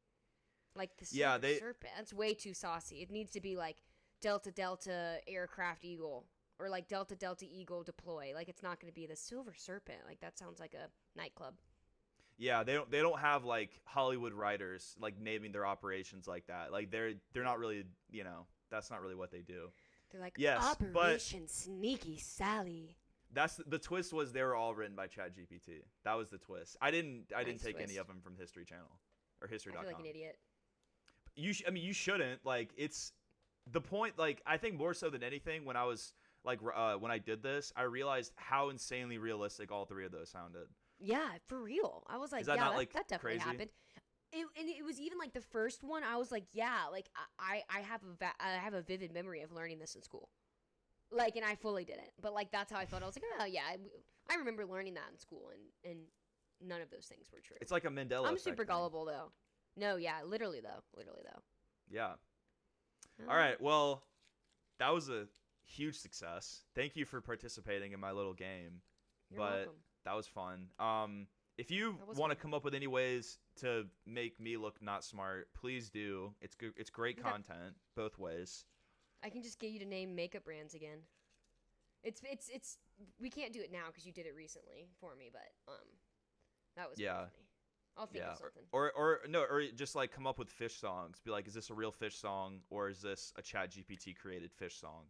Like the Silver Serpent. That's way too saucy. It needs to be like Delta Aircraft Eagle or like Delta Delta Eagle deploy. Like it's not going to be the Silver Serpent. Like that sounds like a nightclub. Yeah, they don't have like Hollywood writers like naming their operations like that. Like they're not really, that's not really what they do. They're like Yes, Operation Sneaky Sally. That's the twist was they were all written by ChatGPT. That was the twist. I didn't take any of them from History Channel or History.com. I feel like an idiot. You shouldn't. Like it's the point. Like I think more so than anything, when I was like when I did this, I realized how insanely realistic all three of those sounded. Yeah, for real. I was like, Is that yeah, not, that, like, that definitely crazy? happened. And it was even like the first one. I was like, yeah, like I have a vivid memory of learning this in school. Like, and I fully didn't, but like that's how I felt. I was like, oh yeah, I remember learning that in school, and none of those things were true. It's like a Mandela I'm effect super thing. gullible though. No, yeah, literally though. Yeah. All right. Well, that was a huge success. Thank you for participating in my little game. You're but welcome. that was fun. If you That was want to fun. come up with any ways to make me look not smart, please do. It's good. It's great Okay. content both ways. I can just get you to name makeup brands again. It's we can't do it now because you did it recently for me, but that was pretty Yeah. funny. I'll think Yeah. of something. Or just like come up with fish songs. Be like, is this a real fish song or is this a Chat GPT created fish song?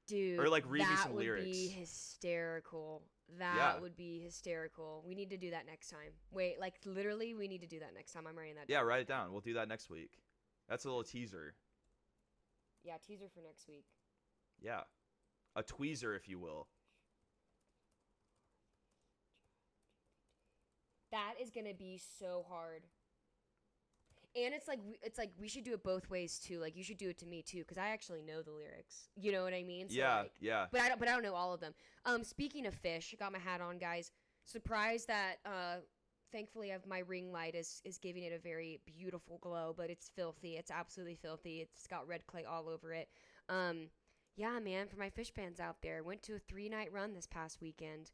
Dude, Or, like, read me that some would lyrics. be hysterical. That Yeah. would be hysterical. We need to do that next time. Wait, like literally, we need to do that next time. I'm writing that Yeah, down. write it down. We'll do that next week. That's a little teaser. Yeah, teaser for next week. Yeah. A tweezer, if you will. That is gonna be so hard. And it's like we should do it both ways too. Like you should do it to me too, because I actually know the lyrics. You know what I mean? So Yeah, like, yeah. But I don't know all of them. Speaking of fish, I got my hat on, guys. Surprised that thankfully my ring light is giving it a very beautiful glow, but it's filthy. It's absolutely filthy. It's got red clay all over it. Yeah, man, for my fish fans out there, went to a 3-night run this past weekend.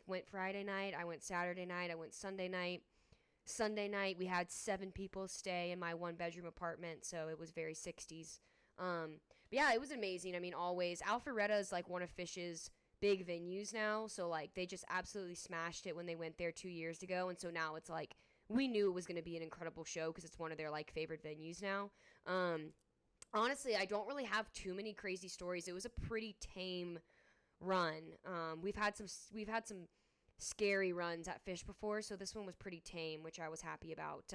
Went Friday night, I went Saturday night, I went Sunday night. Sunday night, we had 7 people stay in my 1-bedroom apartment, so it was very 60s. But yeah, it was amazing. I mean, always. Alpharetta is like one of Fish's big venues now, so like they just absolutely smashed it when they went there 2 years ago, and so now it's like we knew it was going to be an incredible show because it's one of their like favorite venues now. Honestly, I don't really have too many crazy stories. It was a pretty tame run. We've had some scary runs at Fish before, so this one was pretty tame, which I was happy about.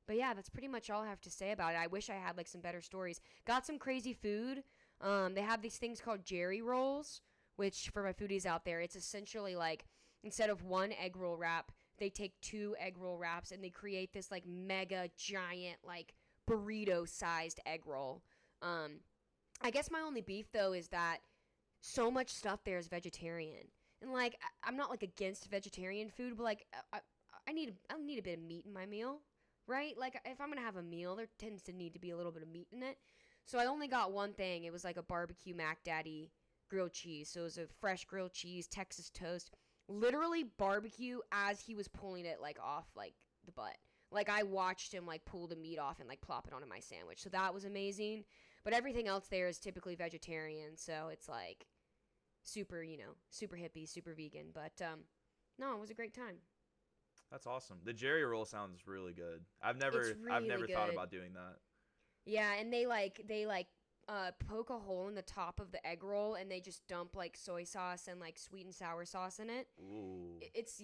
But yeah, that's pretty much all I have to say about it. I wish I had like some better stories. Got some crazy food. They have these things called Jerry rolls, which for my foodies out there, it's essentially like instead of 1 egg roll wrap, they take 2 egg roll wraps and they create this like mega giant like burrito sized egg roll. I guess my only beef though is that so much stuff there is vegetarian. And like I'm not like against vegetarian food, but like I need a bit of meat in my meal, right? Like if I'm gonna have a meal, there tends to need to be a little bit of meat in it. So I only got one thing. It was like a barbecue Mac Daddy grilled cheese. So it was a fresh grilled cheese, Texas toast, literally barbecue as he was pulling it like off like the butt. Like I watched him like pull the meat off and like plop it onto my sandwich. So that was amazing. But everything else there is typically vegetarian, so it's like super, super hippie, super vegan. But no, it was a great time. That's awesome. The Jerry roll sounds really good. I've never really thought good. about doing that. Yeah, and they poke a hole in the top of the egg roll and they just dump like soy sauce and like sweet and sour sauce in it. Ooh. It's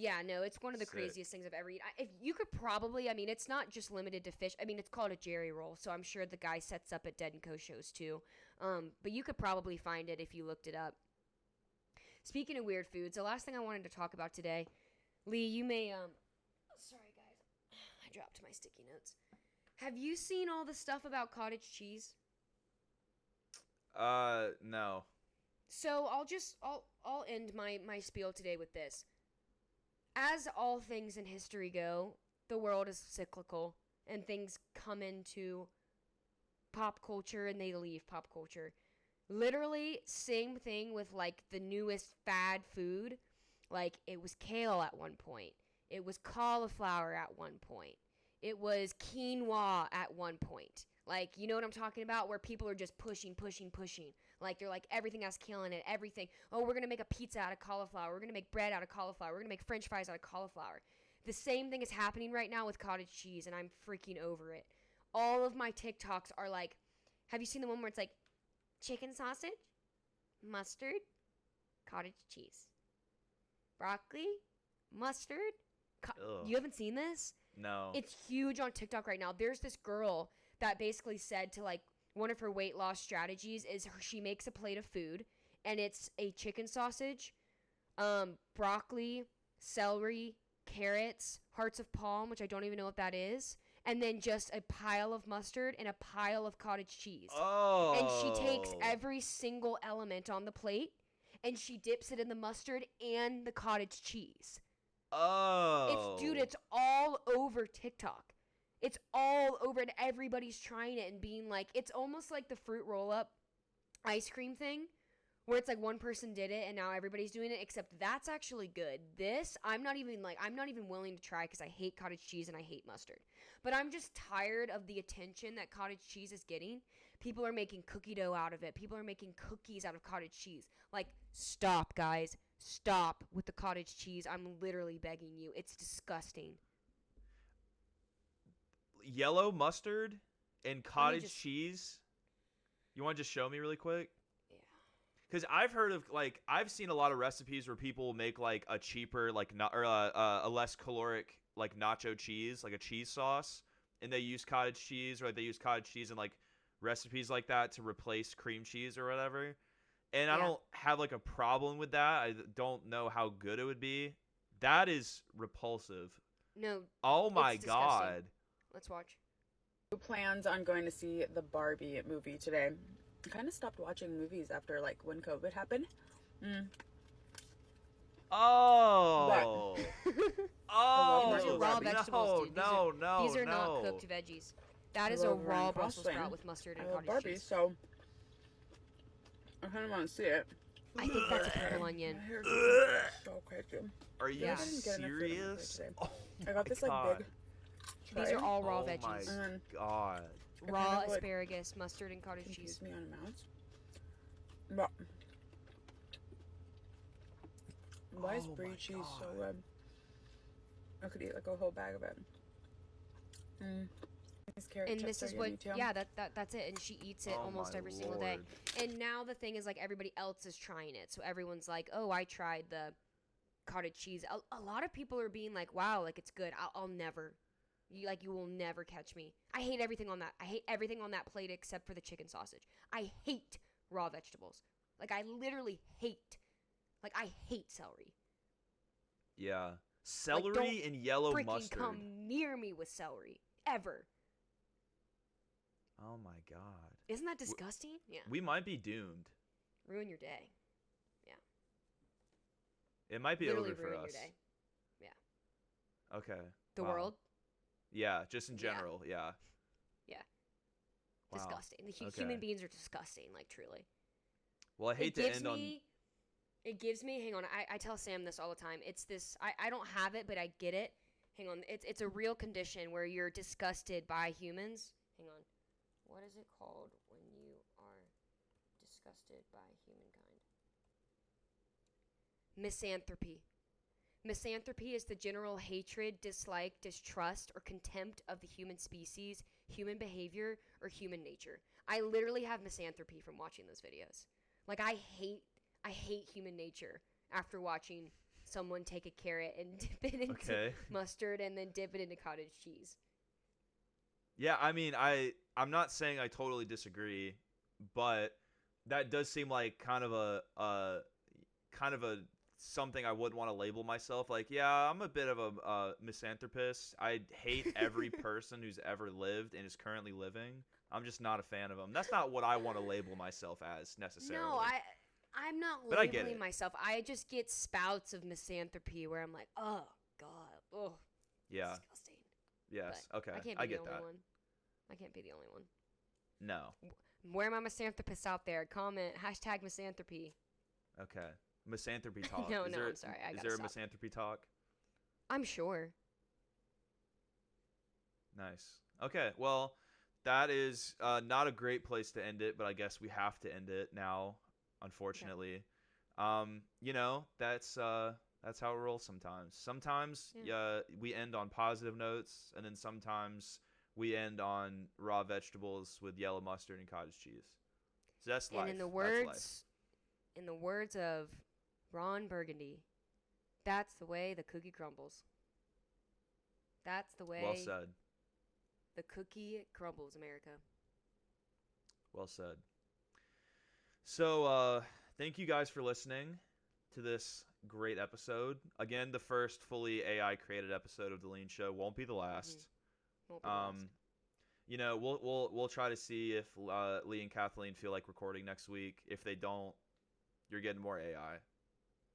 one of the Sick. craziest things I've ever eaten. If you could probably, I mean, it's not just limited to fish. I mean, it's called a Jerry roll, so I'm sure the guy sets up at Dead & Co shows too. But you could probably find it if you looked it up. Speaking of weird foods, the last thing I wanted to talk about today, Lee, you may sorry guys, I dropped my sticky notes. Have you seen all the stuff about cottage cheese? No. So I'll end my spiel today with this. As all things in history go, the world is cyclical and things come into pop culture and they leave pop culture. Literally same thing with like the newest fad food. Like it was kale at one point. It was cauliflower at one point. It was quinoa at one point. Like, you know what I'm talking about? Where people are just pushing. Like, they're like, everything has kale in it, everything. Oh, we're going to make a pizza out of cauliflower. We're going to make bread out of cauliflower. We're going to make french fries out of cauliflower. The same thing is happening right now with cottage cheese, and I'm freaking over it. All of my TikToks are like, have you seen the one where it's like, chicken sausage, mustard, cottage cheese, broccoli, mustard. You haven't seen this? No. It's huge on TikTok right now. There's this girl that basically said to, like, one of her weight loss strategies is she makes a plate of food, and it's a chicken sausage, broccoli, celery, carrots, hearts of palm, which I don't even know what that is, and then just a pile of mustard and a pile of cottage cheese. Oh. And she takes every single element on the plate, and she dips it in the mustard and the cottage cheese. Oh. It's all over TikTok. It's all over, and everybody's trying it and being like, it's almost like the fruit roll-up ice cream thing, where it's like one person did it and now everybody's doing it, except that's actually good. This, I'm not even willing to try because I hate cottage cheese and I hate mustard. But I'm just tired of the attention that cottage cheese is getting. People are making cookie dough out of it. People are making cookies out of cottage cheese. Like, stop, guys. Stop with the cottage cheese. I'm literally begging you. It's disgusting. Yellow mustard and cottage cheese. You want to just show me really quick? Yeah. Because I've heard of, like, I've seen a lot of recipes where people make, like, a cheaper, like, a less caloric, like, nacho cheese, like a cheese sauce, and they use cottage cheese, or like, they use cottage cheese in, like, recipes like that to replace cream cheese or whatever. And I don't have, like, a problem with that. I don't know how good it would be. That is repulsive. No. Oh my God. Let's watch. Plans on going to see the Barbie movie today. I kind of stopped watching movies after, like, when COVID happened. Oh. Oh. These are raw vegetables, dude. These are no. not cooked veggies. That is a raw Brussels sprout with mustard and cottage Barbie, cheese. so I kind of want to see it. I think that's a purple onion. My hair's so crazy. Are you serious? Oh I got this, like, big tray. These are all raw oh veggies. My God. Raw kind of, asparagus, mustard, and cottage cheese. Me on amounts. But why is brie cheese so good? I could eat like a whole bag of it. These carrot And chips this is are what, yummy, too. yeah, that's it. And she eats it almost every single day. And now the thing is, like, everybody else is trying it. So everyone's like, oh, I tried the cottage cheese. A lot of people are being like, wow, like, it's good. I'll never. You will never catch me. I hate everything on that. I hate everything on that plate except for the chicken sausage. I hate raw vegetables. Like, I literally hate. Like, I hate celery. Yeah. Celery and yellow freaking mustard. Come near me with celery. Ever. Oh my God. Isn't that disgusting? Yeah. We might be doomed. Ruin your day. It might be Literally over for ruin us. your day. Yeah. Okay. The Wow. world? Yeah, just in general. Yeah. Yeah. Wow. Disgusting. Okay. Human beings are disgusting, like, truly. Well, I hate to end on. It gives me, hang on, I tell Sam this all the time. It's this, I don't have it, but I get it. Hang on. It's a real condition where you're disgusted by humans. Hang on. What is it called when you are disgusted by humankind? Misanthropy. Misanthropy is the general hatred, dislike, distrust, or contempt of the human species, human behavior, or human nature. I literally have misanthropy from watching those videos. Like, I hate human nature after watching someone take a carrot and dip it into mustard and then dip it into cottage cheese. Yeah, I mean, I'm not saying I totally disagree, but that does seem like kind of a something I wouldn't want to label myself. Like, yeah, I'm a bit of a misanthropist. I hate every person who's ever lived and is currently living. I'm just not a fan of them. That's not what I want to label myself as necessarily. No, I'm not labeling myself. I just get spouts of misanthropy where I'm like, oh God, oh, yeah, disgusting. Yes, but okay, I can't be the only one. I can't be the only one. No. Where are my misanthropists out there? Comment #misanthropy. Okay, misanthropy talk. I'm sorry. Is there a misanthropy talk? I'm sure. Nice. Okay, well, that is not a great place to end it, but I guess we have to end it now, unfortunately. You know, that's how it rolls sometimes. Sometimes we end on positive notes, and then sometimes we end on raw vegetables with yellow mustard and cottage cheese. So that's life. And in the words of Ron Burgundy, that's the way the cookie crumbles. That's the way. Well said. The cookie crumbles, America. Well said. So, thank you guys for listening to this great episode. Again, the first fully AI created episode of the Leen Show won't be the last. Won't be the last. You know, we'll try to see if Lee and Kathleen feel like recording next week. If they don't, you're getting more AI.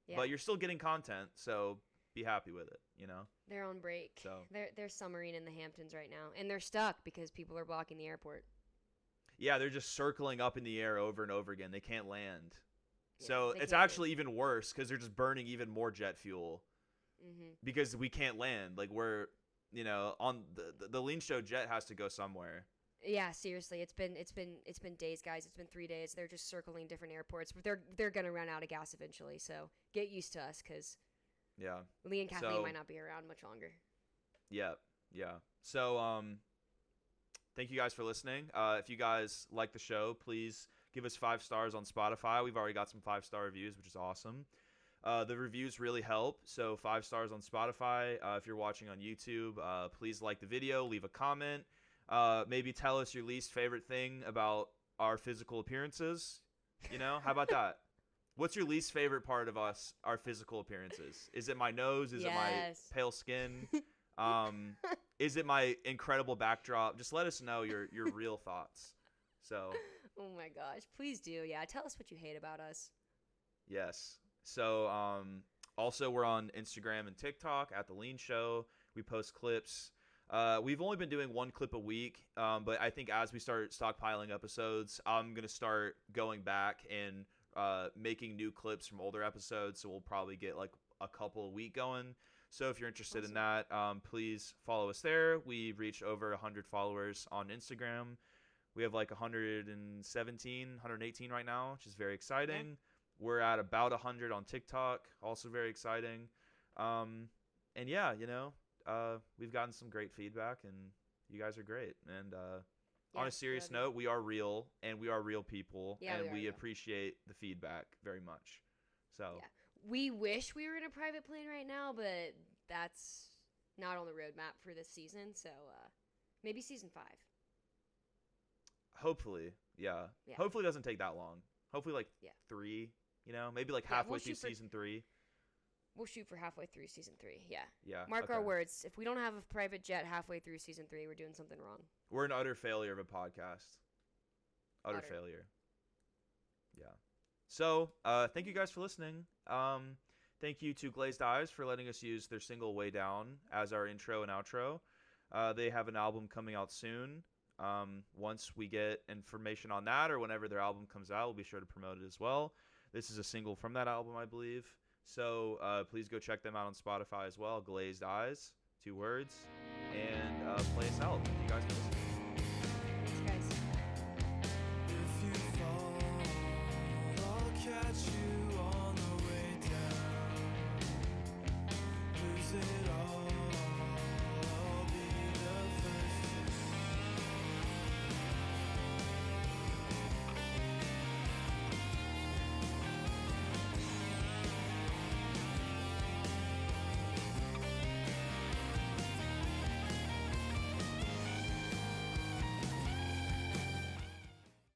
Yeah. But you're still getting content, so be happy with it, you know? They're on break. So they're summering in the Hamptons right now, and they're stuck because people are blocking the airport. Yeah, they're just circling up in the air over and over again. They can't land. Yeah, so it's actually even worse because they're just burning even more jet fuel because we can't land. Like we're, you know, on the Leen Show jet has to go somewhere. Yeah, seriously, it's been days, guys. It's been 3 days. They're just circling different airports, but they're gonna run out of gas eventually. So get used to us, cause Lee and Kathleen might not be around much longer. Yeah. So thank you guys for listening. If you guys like the show, please give us 5 stars on Spotify. We've already got some 5-star reviews, which is awesome. The reviews really help. So 5 stars on Spotify. If you're watching on YouTube, please like the video, leave a comment. Maybe tell us your least favorite thing about our physical appearances. You know, how about that? What's your least favorite part of us, our physical appearances? Is it my nose? Is it my pale skin? Is it my incredible backdrop? Just let us know your real thoughts. So. Oh my gosh, please do. Yeah, tell us what you hate about us. Yes. So also we're on Instagram and TikTok at The Leen Show. We post clips. We've only been doing 1 clip a week, but I think as we start stockpiling episodes, I'm going to start going back and making new clips from older episodes, so we'll probably get like a couple a week going. So if you're interested in that, please follow us there. We reached over 100 followers on Instagram. We have like 117, 118 right now, which is very exciting. Yeah. We're at about 100 on TikTok, also very exciting. And yeah, you know, we've gotten some great feedback, and you guys are great. And on a serious note, we are real, and we are real people, and we appreciate the feedback very much. So we wish we were in a private plane right now, but that's not on the roadmap for this season. So maybe season 5. Hopefully, yeah. Hopefully it doesn't take that long. Hopefully like 3, you know, maybe like halfway through season 3. We'll shoot for halfway through season 3. Yeah. Mark our words. If we don't have a private jet halfway through season 3, we're doing something wrong. We're an utter failure of a podcast. Utter failure. Yeah. So, thank you guys for listening. Thank you to Glazed Eyes for letting us use their single Way Down as our intro and outro. They have an album coming out soon. Once we get information on that, or whenever their album comes out, we'll be sure to promote it as well. This is a single from that album, I believe. So please go check them out on Spotify as well. Glazed Eyes, 2 words, and play us out. Thank you guys for listening.